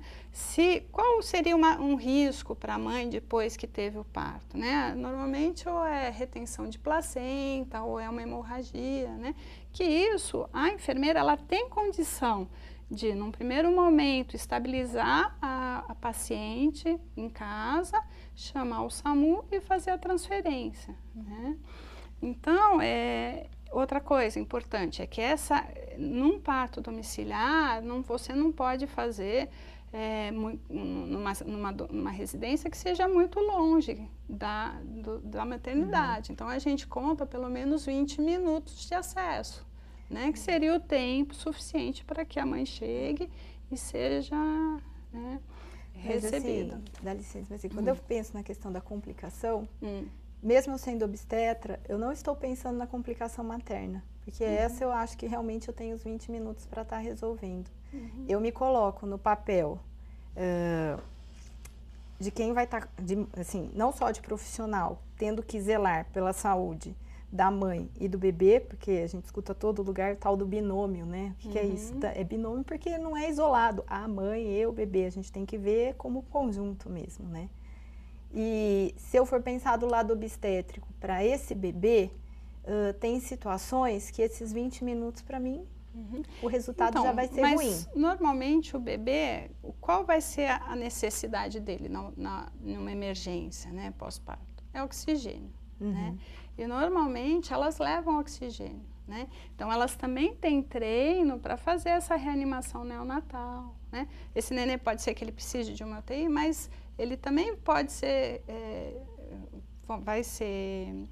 Qual seria um risco para a mãe depois que teve o parto? Né? Normalmente ou é retenção de placenta ou é uma hemorragia, né? Que isso, a enfermeira ela tem condição de, num primeiro momento, estabilizar a paciente em casa, chamar o SAMU e fazer a transferência. Né? Então, outra coisa importante é que num parto domiciliar, você não pode fazer numa residência que seja muito longe da maternidade. Então, a gente conta pelo menos 20 minutos de acesso, né, que seria o tempo suficiente para que a mãe chegue e seja, né, recebida. Assim, dá licença, mas assim, quando eu penso na questão da complicação, mesmo eu sendo obstetra, eu não estou pensando na complicação materna, porque essa eu acho que realmente eu tenho os 20 minutos para estar resolvendo. Eu me coloco no papel de quem vai estar, assim, não só de profissional, tendo que zelar pela saúde da mãe e do bebê, porque a gente escuta todo lugar o tal do binômio, né? O que é isso? É binômio porque não é isolado. A mãe, eu, o bebê, a gente tem que ver como conjunto mesmo, né? E se eu for pensar do lado obstétrico para esse bebê, tem situações que esses 20 minutos para mim, o resultado já vai ser ruim. Mas normalmente o bebê, qual vai ser a necessidade dele numa emergência, né, pós-parto? É oxigênio. né? E normalmente elas levam oxigênio, né? Então elas também têm treino para fazer essa reanimação neonatal, né? Esse nenê pode ser que ele precise de uma UTI, mas ele também pode ser, vai ser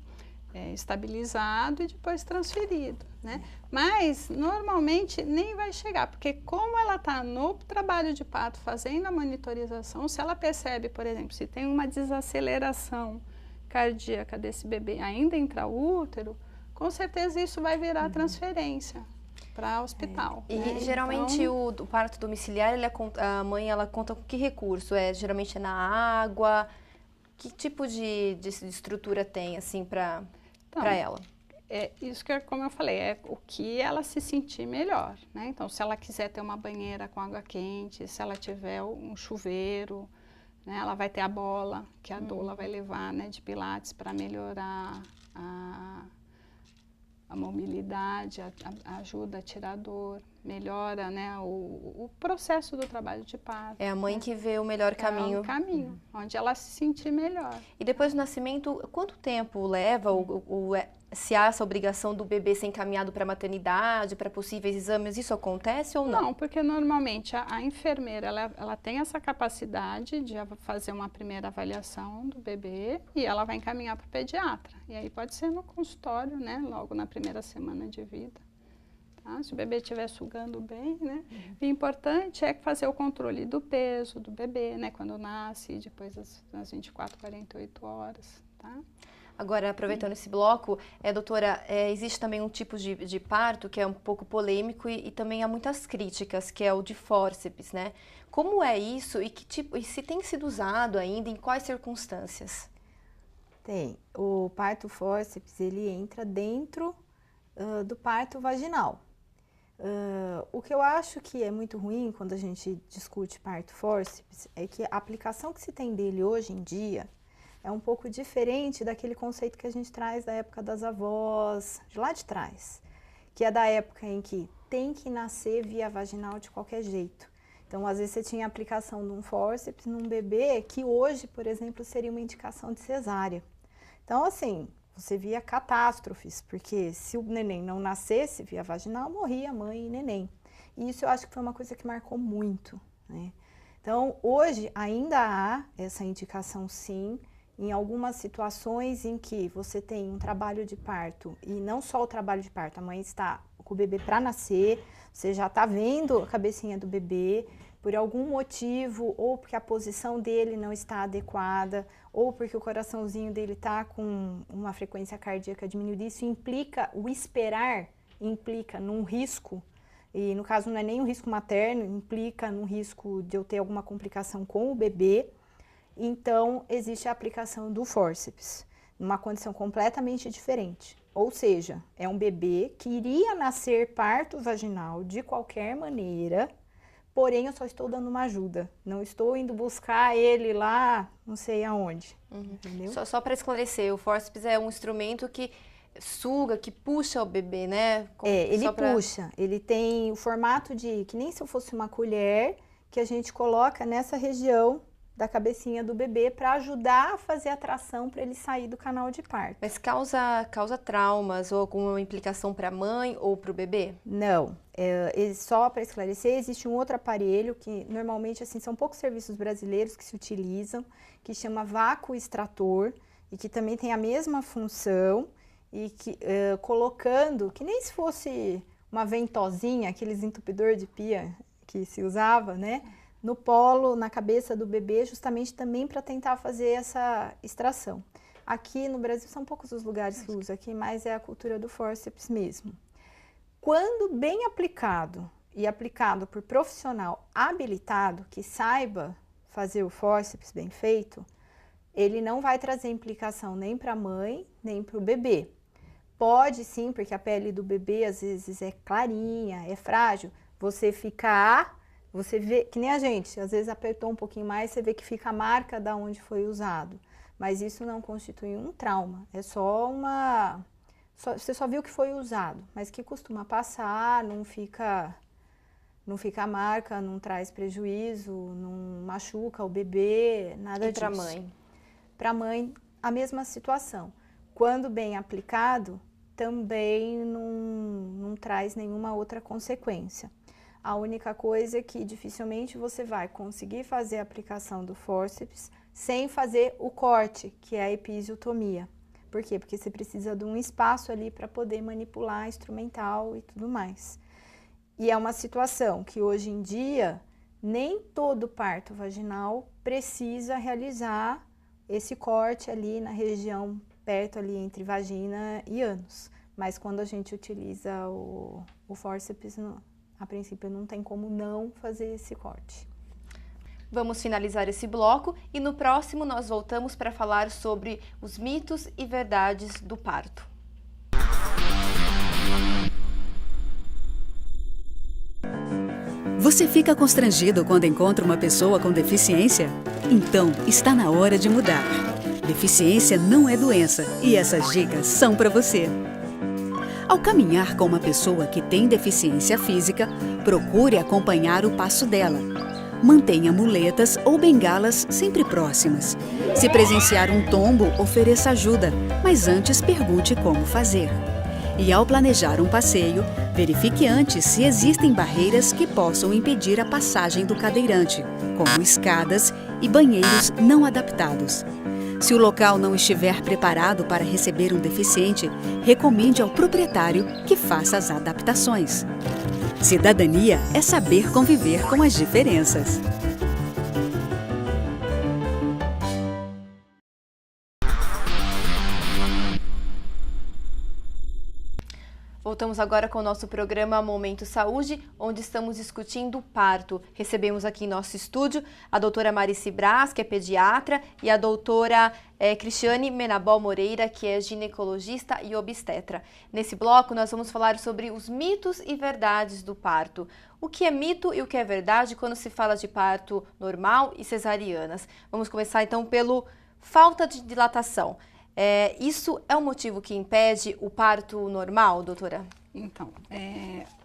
estabilizado e depois transferido, né? Mas normalmente nem vai chegar, porque como ela está no trabalho de parto fazendo a monitorização, se ela percebe, por exemplo, se tem uma desaceleração cardíaca desse bebê ainda intraútero, com certeza isso vai virar transferência para hospital. E né? geralmente então, o parto domiciliar, a mãe ela conta com que recurso? Geralmente é na água? Que tipo de estrutura tem assim para ela? É isso que, como eu falei, é o que ela se sentir melhor, né? Então, se ela quiser ter uma banheira com água quente, se ela tiver um chuveiro, né? Ela vai ter a bola que a doula vai levar, né, de pilates para melhorar a mobilidade, ajuda a tirar a dor, melhora, né, o processo do trabalho de parto. É a mãe que vê o melhor caminho. É o caminho, onde ela se sentir melhor. E depois do nascimento, quanto tempo leva se há essa obrigação do bebê ser encaminhado para a maternidade, para possíveis exames, isso acontece ou não? Não, porque normalmente a enfermeira, ela tem essa capacidade de fazer uma primeira avaliação do bebê e ela vai encaminhar para o pediatra. E aí pode ser no consultório, né, logo na primeira semana de vida. Tá? Se o bebê estiver sugando bem, né? O importante é fazer o controle do peso do bebê, né, quando nasce, depois das 24, 48 horas, tá? Agora, aproveitando esse bloco, doutora, existe também um tipo de parto que é um pouco polêmico e também há muitas críticas, que é o de fórceps, né? Como é isso e e se tem sido usado ainda, em quais circunstâncias? Tem. O parto fórceps, ele entra dentro do parto vaginal. O que eu acho que é muito ruim quando a gente discute parto fórceps é que a aplicação que se tem dele hoje em dia é um pouco diferente daquele conceito que a gente traz da época das avós, de lá de trás, que é da época em que tem que nascer via vaginal de qualquer jeito. Então, às vezes, você tinha a aplicação de um fórceps num bebê que hoje, por exemplo, seria uma indicação de cesárea. Então, assim, você via catástrofes, porque se o neném não nascesse via vaginal, morria a mãe e neném. E isso eu acho que foi uma coisa que marcou muito, né? Então, hoje ainda há essa indicação, sim, em algumas situações em que você tem um trabalho de parto, e não só o trabalho de parto, a mãe está com o bebê para nascer, você já está vendo a cabecinha do bebê, por algum motivo, ou porque a posição dele não está adequada, ou porque o coraçãozinho dele está com uma frequência cardíaca diminuída, isso implica, o esperar implica num risco, e no caso não é nem um risco materno, implica num risco de eu ter alguma complicação com o bebê. Então, existe a aplicação do fórceps, numa condição completamente diferente. Ou seja, é um bebê que iria nascer parto vaginal de qualquer maneira, porém eu só estou dando uma ajuda. Não estou indo buscar ele lá, não sei aonde. Entendeu? Só para esclarecer, o fórceps é um instrumento que suga, que puxa o bebê, né? Ele puxa. Ele tem o formato de, que nem se eu fosse uma colher, que a gente coloca nessa região da cabecinha do bebê para ajudar a fazer a tração para ele sair do canal de parto. Mas causa traumas ou alguma implicação para a mãe ou para o bebê? Não. Só para esclarecer, existe um outro aparelho que normalmente assim, são poucos serviços brasileiros que se utilizam, que chama vácuo extrator e que também tem a mesma função e que colocando, que nem se fosse uma ventosinha, aqueles entupidor de pia que se usava, né? No polo, na cabeça do bebê, justamente também para tentar fazer essa extração. Aqui no Brasil são poucos os lugares que usam, aqui mais é a cultura do fórceps mesmo. Quando bem aplicado e aplicado por profissional habilitado, que saiba fazer o fórceps bem feito, ele não vai trazer implicação nem para a mãe, nem para o bebê. Pode sim, porque a pele do bebê às vezes é clarinha, é frágil, você vê, que nem a gente, às vezes apertou um pouquinho mais, você vê que fica a marca da onde foi usado. Mas isso não constitui um trauma, é só você só viu que foi usado, mas que costuma passar, não fica a marca, não traz prejuízo, não machuca o bebê, nada disso. E para a mãe? Para a mãe, a mesma situação. quando bem aplicado, também não traz nenhuma outra consequência. A única coisa é que dificilmente você vai conseguir fazer a aplicação do fórceps sem fazer o corte, que é a episiotomia. Por quê? Porque você precisa de um espaço ali para poder manipular instrumental e tudo mais. E é uma situação que hoje em dia nem todo parto vaginal precisa realizar esse corte ali na região perto ali entre vagina e ânus. Mas quando a gente utiliza o fórceps, a princípio não tem como não fazer esse corte. Vamos finalizar esse bloco e no próximo nós voltamos para falar sobre os mitos e verdades do parto. Você fica constrangido quando encontra uma pessoa com deficiência? Então, está na hora de mudar. Deficiência não é doença e essas dicas são para você. Ao caminhar com uma pessoa que tem deficiência física, procure acompanhar o passo dela. Mantenha muletas ou bengalas sempre próximas. Se presenciar um tombo, ofereça ajuda, mas antes pergunte como fazer. E ao planejar um passeio, verifique antes se existem barreiras que possam impedir a passagem do cadeirante, como escadas e banheiros não adaptados. Se o local não estiver preparado para receber um deficiente, recomende ao proprietário que faça as adaptações. Cidadania é saber conviver com as diferenças. Voltamos agora com o nosso programa Momento Saúde, onde estamos discutindo o parto. Recebemos aqui em nosso estúdio a doutora Marici Braz, que é pediatra, e a doutora Cristiane Menabol Moreira, que é ginecologista e obstetra. Nesse bloco, nós vamos falar sobre os mitos e verdades do parto. O que é mito e o que é verdade quando se fala de parto normal e cesarianas? Vamos começar então pelo falta de dilatação. Isso é um motivo que impede o parto normal, doutora? Então,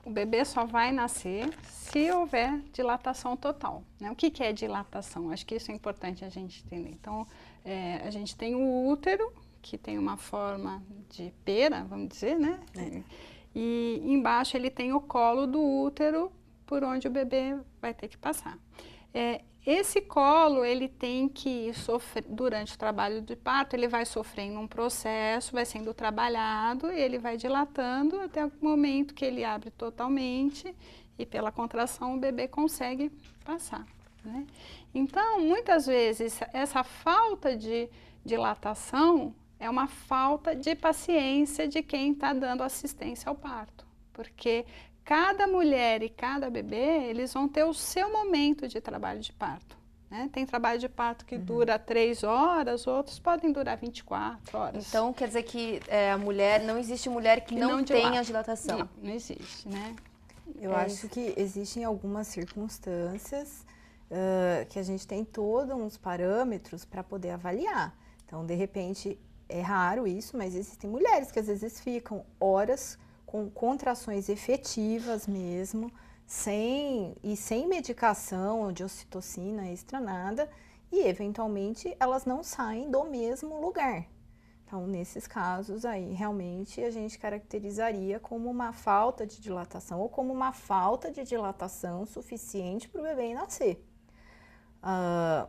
o bebê só vai nascer se houver dilatação total, né? O que é dilatação? Acho que isso é importante a gente entender. Então, a gente tem o útero, que tem uma forma de pera, vamos dizer, né? E embaixo ele tem o colo do útero, por onde o bebê vai ter que passar. Esse colo, ele tem que sofrer, durante o trabalho de parto, ele vai sofrendo um processo, vai sendo trabalhado, e ele vai dilatando até o momento que ele abre totalmente e pela contração o bebê consegue passar, né? Então, muitas vezes, essa falta de dilatação é uma falta de paciência de quem está dando assistência ao parto, porque cada mulher e cada bebê, eles vão ter o seu momento de trabalho de parto, né? Tem trabalho de parto que dura 3 horas, outros podem durar 24 horas. Então, quer dizer que não existe mulher que não tenha dilatação. Não existe, né? Eu acho que existem algumas circunstâncias que a gente tem todos uns parâmetros para poder avaliar. Então, de repente, é raro isso, mas existem mulheres que às vezes ficam horas com contrações efetivas mesmo, sem medicação de ocitocina extra nada, e eventualmente elas não saem do mesmo lugar. Então, nesses casos aí, realmente a gente caracterizaria como uma falta de dilatação ou como uma falta de dilatação suficiente para o bebê nascer.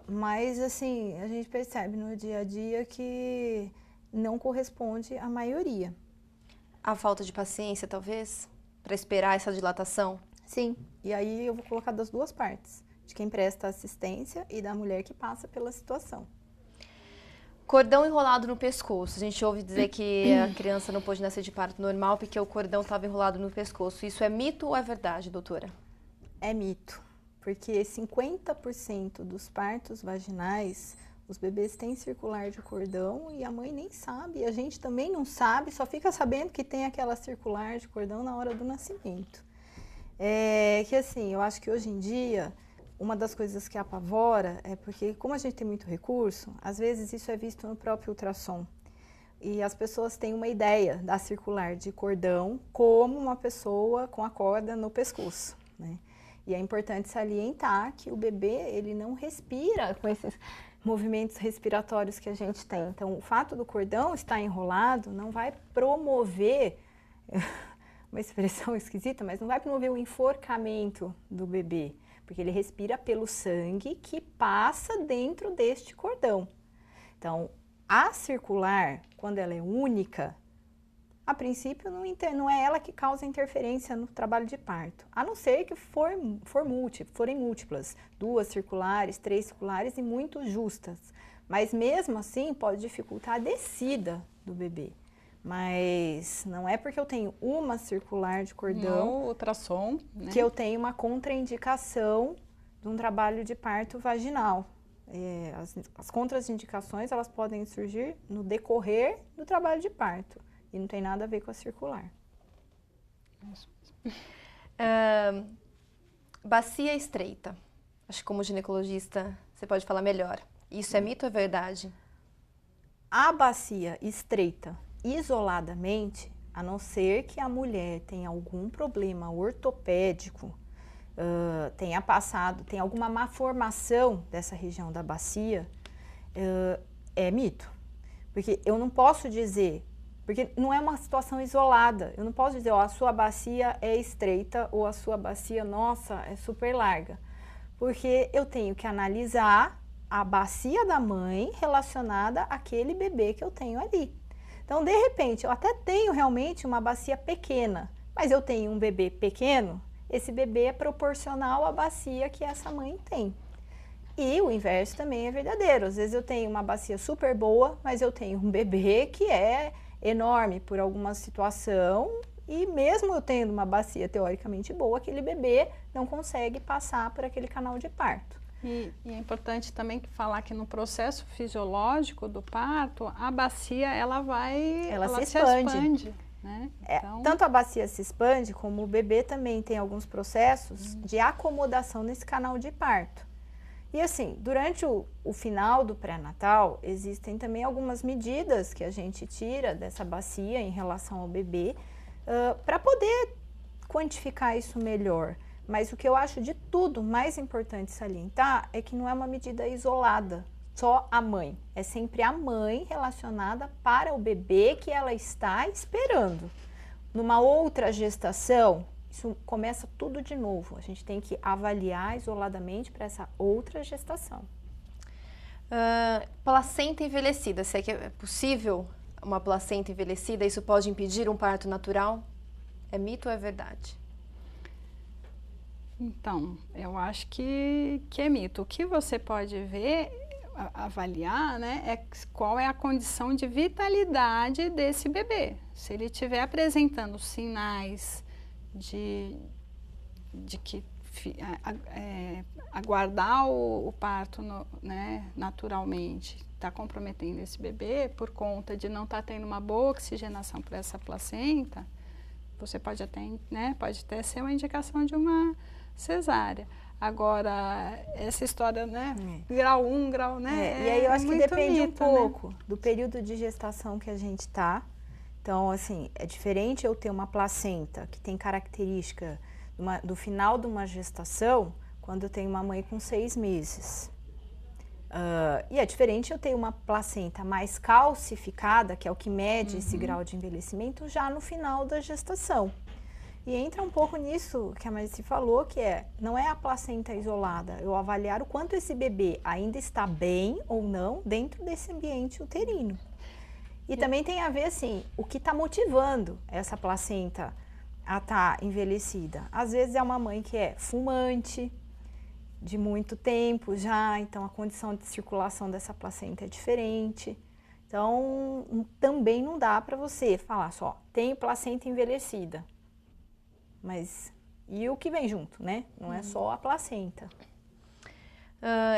Mas, assim, a gente percebe no dia a dia que não corresponde à maioria. A falta de paciência, talvez, para esperar essa dilatação? Sim, e aí eu vou colocar das duas partes, de quem presta assistência e da mulher que passa pela situação. Cordão enrolado no pescoço. A gente ouve dizer que a criança não pôde nascer de parto normal porque o cordão estava enrolado no pescoço. Isso é mito ou é verdade, doutora? É mito, porque 50% dos partos vaginais, os bebês têm circular de cordão e a mãe nem sabe, a gente também não sabe, só fica sabendo que tem aquela circular de cordão na hora do nascimento. Que assim, eu acho que hoje em dia, uma das coisas que apavora é porque, como a gente tem muito recurso, às vezes isso é visto no próprio ultrassom. E as pessoas têm uma ideia da circular de cordão como uma pessoa com a corda no pescoço, né? E é importante salientar que o bebê, ele não respira com esses movimentos respiratórios que a gente tem. Então, o fato do cordão estar enrolado não vai promover, uma expressão esquisita, mas não vai promover o enforcamento do bebê, porque ele respira pelo sangue que passa dentro deste cordão. Então, a circular, quando ela é única, a princípio não é ela que causa interferência no trabalho de parto, a não ser que forem múltiplas, 2 circulares, 3 circulares e muito justas. Mas mesmo assim pode dificultar a descida do bebê. Mas não é porque eu tenho uma circular de cordão ultrassom, né, que eu tenho uma contraindicação de um trabalho de parto vaginal. As contraindicações elas podem surgir no decorrer do trabalho de parto. E não tem nada a ver com a circular. Bacia estreita. Acho que como ginecologista você pode falar melhor. Isso é mito ou é verdade? A bacia estreita, isoladamente, a não ser que a mulher tenha algum problema ortopédico, tenha alguma malformação dessa região da bacia, é mito. Porque eu não posso dizer... Porque não é uma situação isolada. Eu não posso dizer, ó, a sua bacia é estreita ou a sua bacia, nossa, é super larga. Porque eu tenho que analisar a bacia da mãe relacionada àquele bebê que eu tenho ali. Então, de repente, eu até tenho realmente uma bacia pequena, mas eu tenho um bebê pequeno, esse bebê é proporcional à bacia que essa mãe tem. E o inverso também é verdadeiro. Às vezes eu tenho uma bacia super boa, mas eu tenho um bebê que é enorme por alguma situação e mesmo eu tendo uma bacia teoricamente boa, aquele bebê não consegue passar por aquele canal de parto. E é importante também falar que no processo fisiológico do parto, a bacia ela se expande, né? Então... Tanto a bacia se expande, como o bebê também tem alguns processos de acomodação nesse canal de parto. E assim, durante o final do pré-natal, existem também algumas medidas que a gente tira dessa bacia em relação ao bebê para poder quantificar isso melhor. Mas o que eu acho de tudo mais importante salientar é que não é uma medida isolada, só a mãe. É sempre a mãe relacionada para o bebê que ela está esperando. Numa outra gestação, isso começa tudo de novo. A gente tem que avaliar isoladamente para essa outra gestação. Placenta envelhecida. Se é que é possível uma placenta envelhecida, isso pode impedir um parto natural? É mito ou é verdade? Então, eu acho que é mito. O que você pode ver, avaliar, né, é qual é a condição de vitalidade desse bebê. Se ele estiver apresentando sinais de que aguardar o parto né, naturalmente está comprometendo esse bebê por conta de não estar tendo uma boa oxigenação para essa placenta, você pode até ser uma indicação de uma cesárea. Agora, essa história, né, grau 1, grau, né, e aí eu acho que depende mito, um pouco, né, do período de gestação que a gente está. Então, assim, é diferente eu ter uma placenta que tem característica do final de uma gestação, quando eu tenho uma mãe com 6 meses. E é diferente eu ter uma placenta mais calcificada, que é o que mede esse grau de envelhecimento, já no final da gestação. E entra um pouco nisso que a Marici falou, que não é a placenta isolada, eu avaliar o quanto esse bebê ainda está bem ou não dentro desse ambiente uterino. E também tem a ver, assim, o que está motivando essa placenta a estar envelhecida. Às vezes é uma mãe que é fumante de muito tempo já, então a condição de circulação dessa placenta é diferente. Então, também não dá para você falar só, tenho placenta envelhecida. Mas, e o que vem junto, né? Não é só a placenta.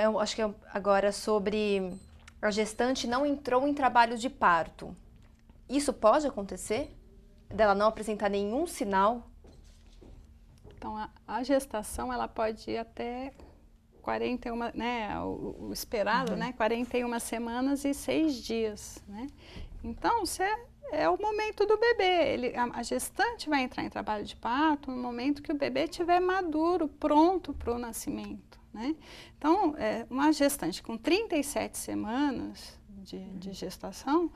Eu acho que agora sobre... A gestante não entrou em trabalho de parto. Isso pode acontecer? Dela não apresentar nenhum sinal? Então, a gestação, ela pode ir até 41, né, o esperado, né, 41 semanas e 6 dias, né? Então, é o momento do bebê. A gestante vai entrar em trabalho de parto no momento que o bebê estiver maduro, pronto para o nascimento. né? Então, uma gestante com 37 semanas de gestação,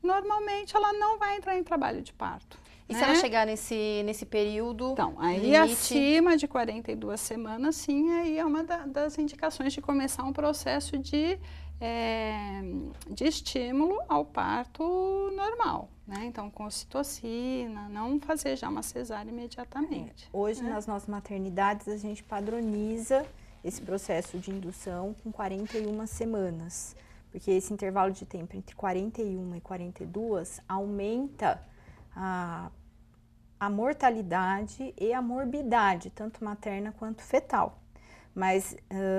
normalmente ela não vai entrar em trabalho de parto. E né? se ela chegar nesse período, então, aí limite... acima de 42 semanas, sim, aí é uma das indicações de começar um processo de estímulo ao parto normal, né? Então, com ocitocina, não fazer já uma cesárea imediatamente. Hoje, nas nossas maternidades, a gente padroniza esse processo de indução com 41 semanas, porque esse intervalo de tempo entre 41 e 42 aumenta a mortalidade e a morbidade, tanto materna quanto fetal. Mas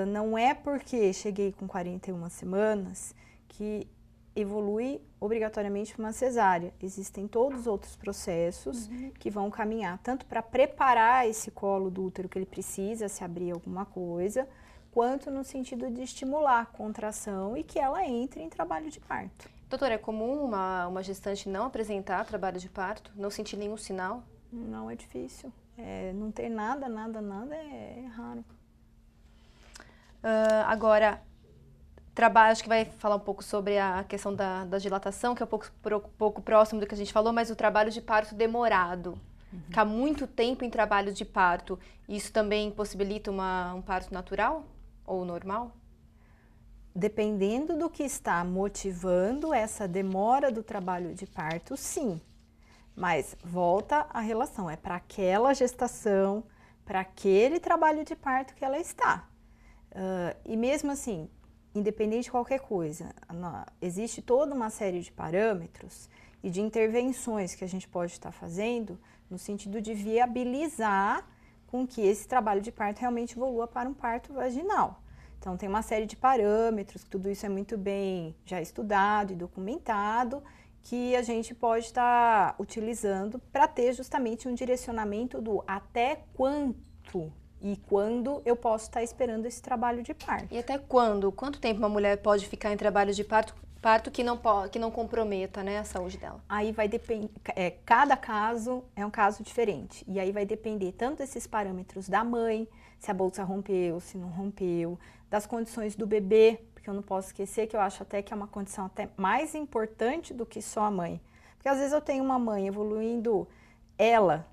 não é porque cheguei com 41 semanas que evolui obrigatoriamente para uma cesárea. Existem todos os outros processos que vão caminhar, tanto para preparar esse colo do útero que ele precisa, se abrir alguma coisa, quanto no sentido de estimular a contração e que ela entre em trabalho de parto. Doutora, é comum uma gestante não apresentar trabalho de parto, não sentir nenhum sinal? Não, é difícil. Não ter nada é raro. Agora, acho que vai falar um pouco sobre a questão da dilatação, que é um pouco próximo do que a gente falou, mas o trabalho de parto demorado. Ficar muito tempo em trabalho de parto, isso também possibilita um parto natural ou normal? Dependendo do que está motivando essa demora do trabalho de parto, sim. Mas volta a relação, é para aquela gestação, para aquele trabalho de parto que ela está. E mesmo assim, independente de qualquer coisa, existe toda uma série de parâmetros e de intervenções que a gente pode estar fazendo no sentido de viabilizar com que esse trabalho de parto realmente evolua para um parto vaginal. Então, tem uma série de parâmetros, tudo isso é muito bem já estudado e documentado, que a gente pode estar utilizando para ter justamente um direcionamento do até quanto e quando eu posso estar esperando esse trabalho de parto. E até quando? Quanto tempo uma mulher pode ficar em trabalho de parto que não comprometa, né, a saúde dela? Aí vai depender, cada caso é um caso diferente. E aí vai depender tanto desses parâmetros da mãe, se a bolsa rompeu, se não rompeu, das condições do bebê, porque eu não posso esquecer que eu acho até que é uma condição até mais importante do que só a mãe. Porque às vezes eu tenho uma mãe evoluindo ela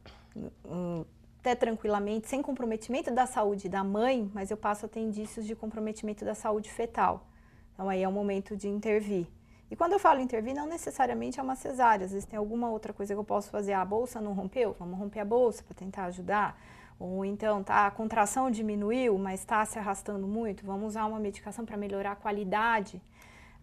até tranquilamente, sem comprometimento da saúde da mãe, mas eu passo a ter indícios de comprometimento da saúde fetal. Então aí é o momento de intervir. E quando eu falo intervir, não necessariamente é uma cesárea, às vezes tem alguma outra coisa que eu posso fazer. A bolsa não rompeu? Vamos romper a bolsa para tentar ajudar. Ou então, a contração diminuiu, mas está se arrastando muito, vamos usar uma medicação para melhorar a qualidade.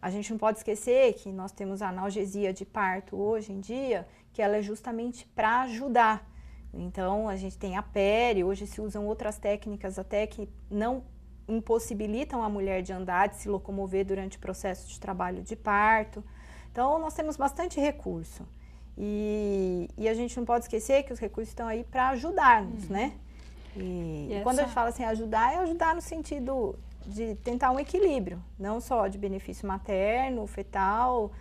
A gente não pode esquecer que nós temos a analgesia de parto hoje em dia, que ela é justamente para ajudar. Então, a gente tem a PERI, hoje se usam outras técnicas até que não impossibilitam a mulher de andar, de se locomover durante o processo de trabalho de parto. Então, nós temos bastante recurso. E a gente não pode esquecer que os recursos estão aí para ajudar-nos, né? E quando a gente fala assim, ajudar, é ajudar no sentido de tentar um equilíbrio, não só de benefício materno, fetal,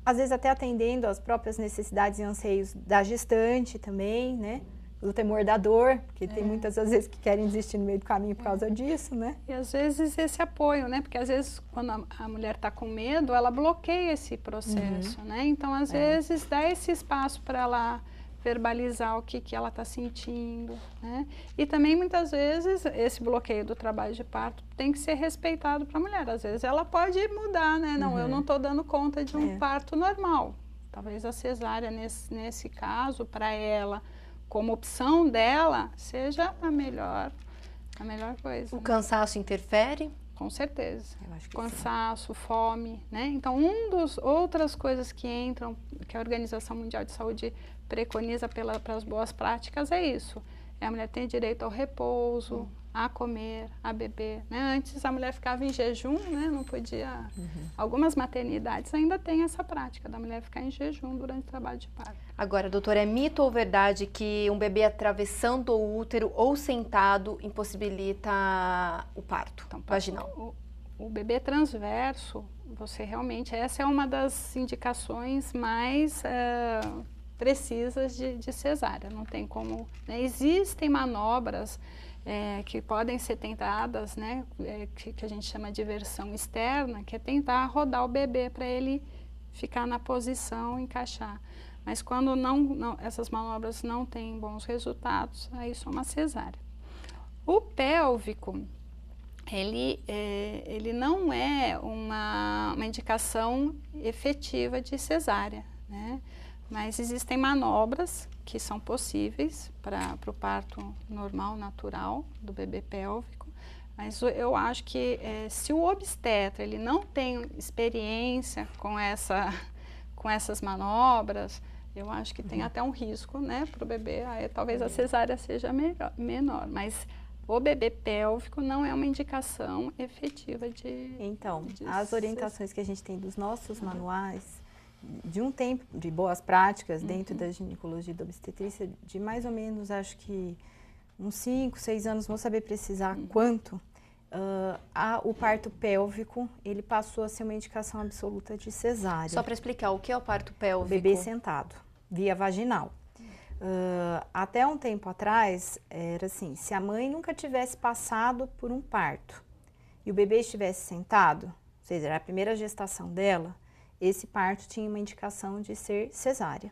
às vezes até atendendo às próprias necessidades e anseios da gestante também, né? O temor da dor, porque tem muitas às vezes que querem desistir no meio do caminho por causa disso, né? E às vezes esse apoio, né? Porque às vezes quando a mulher está com medo, ela bloqueia esse processo, né? Então às vezes dá esse espaço para ela verbalizar o que ela está sentindo, né? E também muitas vezes esse bloqueio do trabalho de parto tem que ser respeitado para a mulher. Às vezes ela pode mudar, né? Não, eu não estou dando conta de um parto normal. Talvez a cesárea nesse caso para ela, como opção dela, seja a melhor coisa. O cansaço interfere? Com certeza. Eu acho que cansaço, fome, né? Então, outras coisas que entram, que a Organização Mundial de Saúde preconiza para as boas práticas é isso. A mulher tem direito ao repouso, a comer, a beber, né? Antes a mulher ficava em jejum, né? Não podia... Algumas maternidades ainda têm essa prática da mulher ficar em jejum durante o trabalho de parto. Agora, doutora, é mito ou verdade que um bebê atravessando o útero ou sentado impossibilita o parto vaginal? O bebê transverso, você realmente... Essa é uma das indicações mais... precisas de cesárea, não tem como, né? Existem manobras que podem ser tentadas, né, que a gente chama de versão externa, que é tentar rodar o bebê para ele ficar na posição, encaixar. Mas quando essas manobras não têm bons resultados, aí só uma cesárea. O pélvico, ele não é uma indicação efetiva de cesárea, né? Mas existem manobras que são possíveis para o parto normal, natural do bebê pélvico. Mas eu acho que se o obstetra ele não tem experiência com essas manobras, eu acho que tem até um risco, né, para o bebê. Aí, talvez a cesárea seja menor, mas o bebê pélvico não é uma indicação efetiva de... Então, as orientações que a gente tem dos nossos manuais, de um tempo, de boas práticas dentro da ginecologia e da obstetrícia, de mais ou menos, acho que uns 5, 6 anos, vou saber precisar quanto, o parto pélvico, ele passou a ser uma indicação absoluta de cesárea. Só para explicar, o que é o parto pélvico? Bebê sentado, via vaginal. Até um tempo atrás, era assim, se a mãe nunca tivesse passado por um parto e o bebê estivesse sentado, ou seja, era a primeira gestação dela, esse parto tinha uma indicação de ser cesárea.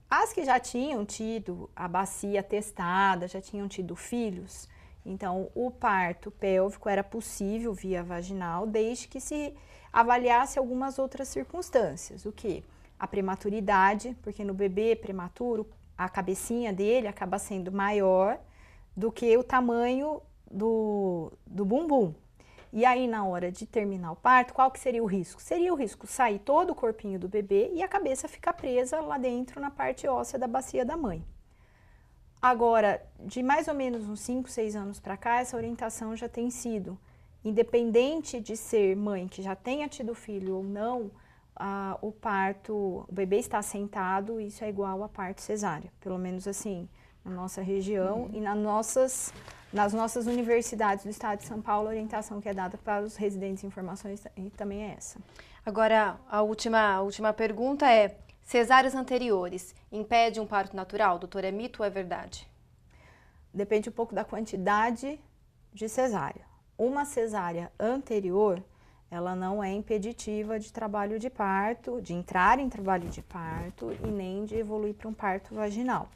As que já tinham tido a bacia testada, já tinham tido filhos, então o parto pélvico era possível via vaginal, desde que se avaliasse algumas outras circunstâncias. O quê? A prematuridade, porque no bebê prematuro, a cabecinha dele acaba sendo maior do que o tamanho do bumbum. E aí, na hora de terminar o parto, qual que seria o risco? Seria o risco sair todo o corpinho do bebê e a cabeça ficar presa lá dentro na parte óssea da bacia da mãe. Agora, de mais ou menos uns 5, 6 anos para cá, essa orientação já tem sido, independente de ser mãe que já tenha tido filho ou não, o bebê está sentado, isso é igual a parto cesárea, pelo menos assim, na nossa região e nas nossas universidades do estado de São Paulo, a orientação que é dada para os residentes em formações também é essa. Agora, a última pergunta é, cesáreas anteriores impede um parto natural? Doutor, é mito ou é verdade? Depende um pouco da quantidade de cesárea. Uma cesárea anterior, ela não é impeditiva de trabalho de parto, de entrar em trabalho de parto e nem de evoluir para um parto vaginal.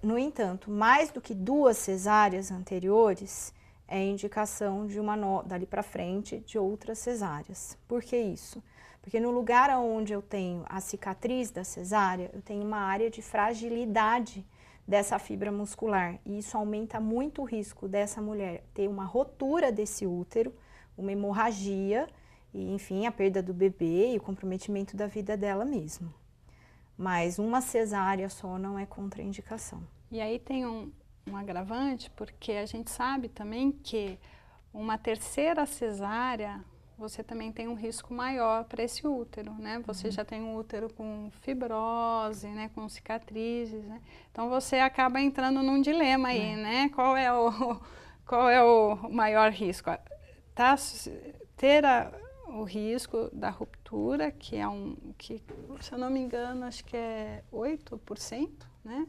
No entanto, mais do que 2 cesáreas anteriores, é indicação de dali para frente, de outras cesáreas. Por que isso? Porque no lugar onde eu tenho a cicatriz da cesárea, eu tenho uma área de fragilidade dessa fibra muscular. E isso aumenta muito o risco dessa mulher ter uma rotura desse útero, uma hemorragia, e enfim, a perda do bebê e o comprometimento da vida dela mesma. Mas uma cesárea só não é contraindicação. E aí tem um agravante, porque a gente sabe também que uma terceira cesárea, você também tem um risco maior para esse útero, né? Você já tem um útero com fibrose, né? Com cicatrizes, né? Então você acaba entrando num dilema aí, né? Qual é o maior risco? Ter o risco da ruptura, que é que, se eu não me engano, acho que é 8%, né?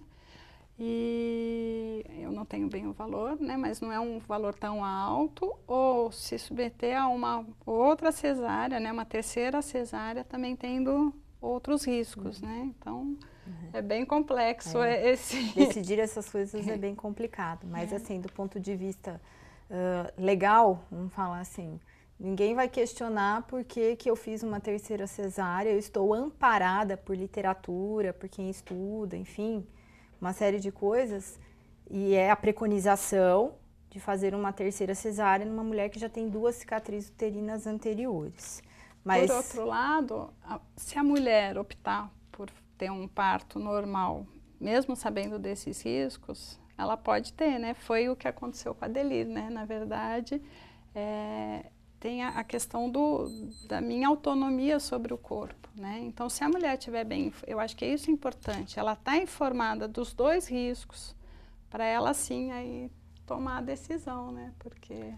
E eu não tenho bem o valor, né? Mas não é um valor tão alto, ou se submeter a uma outra cesárea, né? Uma terceira cesárea, também tendo outros riscos, né? Então, é bem complexo Decidir essas coisas é bem complicado, mas assim, do ponto de vista legal, vamos falar assim, ninguém vai questionar por que eu fiz uma terceira cesárea, eu estou amparada por literatura, por quem estuda, enfim, uma série de coisas, e é a preconização de fazer uma terceira cesárea numa mulher que já tem 2 cicatrizes uterinas anteriores. Mas, por outro lado, se a mulher optar por ter um parto normal, mesmo sabendo desses riscos, ela pode ter, né? Foi o que aconteceu com a Adelir, né? Na verdade, tem a questão da minha autonomia sobre o corpo, né? Então, se a mulher estiver bem, eu acho que isso é importante, ela está informada dos 2 riscos, para ela sim aí tomar a decisão, né? Porque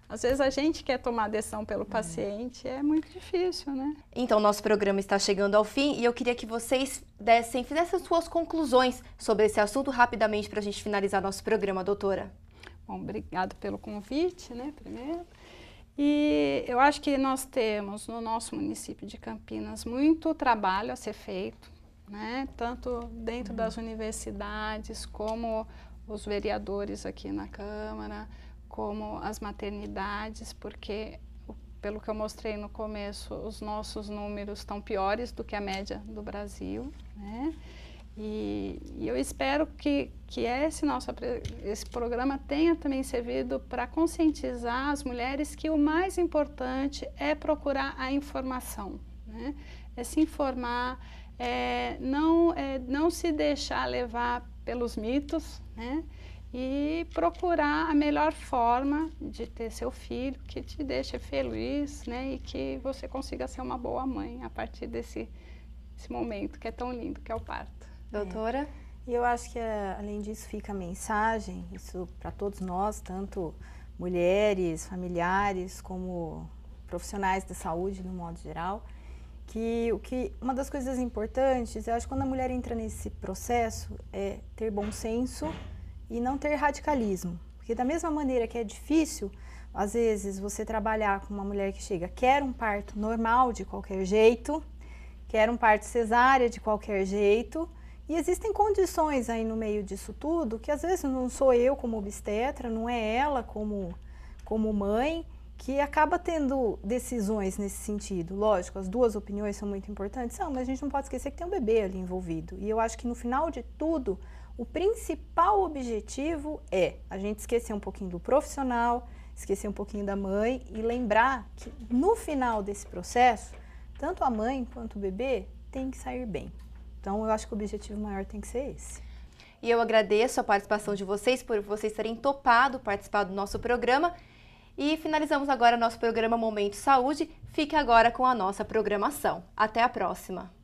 às vezes a gente quer tomar a decisão pelo paciente, é muito difícil, né? Então, nosso programa está chegando ao fim e eu queria que vocês fizessem suas conclusões sobre esse assunto rapidamente para a gente finalizar nosso programa, doutora. Bom, obrigado pelo convite, né, primeiro. E eu acho que nós temos no nosso município de Campinas muito trabalho a ser feito, né, tanto dentro das universidades, como os vereadores aqui na Câmara, como as maternidades, porque, pelo que eu mostrei no começo, os nossos números estão piores do que a média do Brasil, né? E eu espero que esse programa tenha também servido para conscientizar as mulheres que o mais importante é procurar a informação, né? É se informar, não se deixar levar pelos mitos, né? E procurar a melhor forma de ter seu filho, que te deixe feliz, né? E que você consiga ser uma boa mãe a partir desse momento que é tão lindo, que é o parto. Doutora? E eu acho que, além disso, fica a mensagem, isso para todos nós, tanto mulheres, familiares, como profissionais da saúde, no modo geral, que uma das coisas importantes, eu acho que quando a mulher entra nesse processo, é ter bom senso e não ter radicalismo. Porque da mesma maneira que é difícil, às vezes, você trabalhar com uma mulher que chega, quer um parto normal de qualquer jeito, quer um parto cesárea de qualquer jeito, e existem condições aí no meio disso tudo, que às vezes não sou eu como obstetra, não é ela como mãe, que acaba tendo decisões nesse sentido. Lógico, as duas opiniões são muito importantes, mas a gente não pode esquecer que tem um bebê ali envolvido. E eu acho que no final de tudo, o principal objetivo é a gente esquecer um pouquinho do profissional, esquecer um pouquinho da mãe e lembrar que no final desse processo, tanto a mãe quanto o bebê tem que sair bem. Então, eu acho que o objetivo maior tem que ser esse. E eu agradeço a participação de vocês, por vocês terem topado participar do nosso programa. E finalizamos agora nosso programa Momento Saúde. Fique agora com a nossa programação. Até a próxima!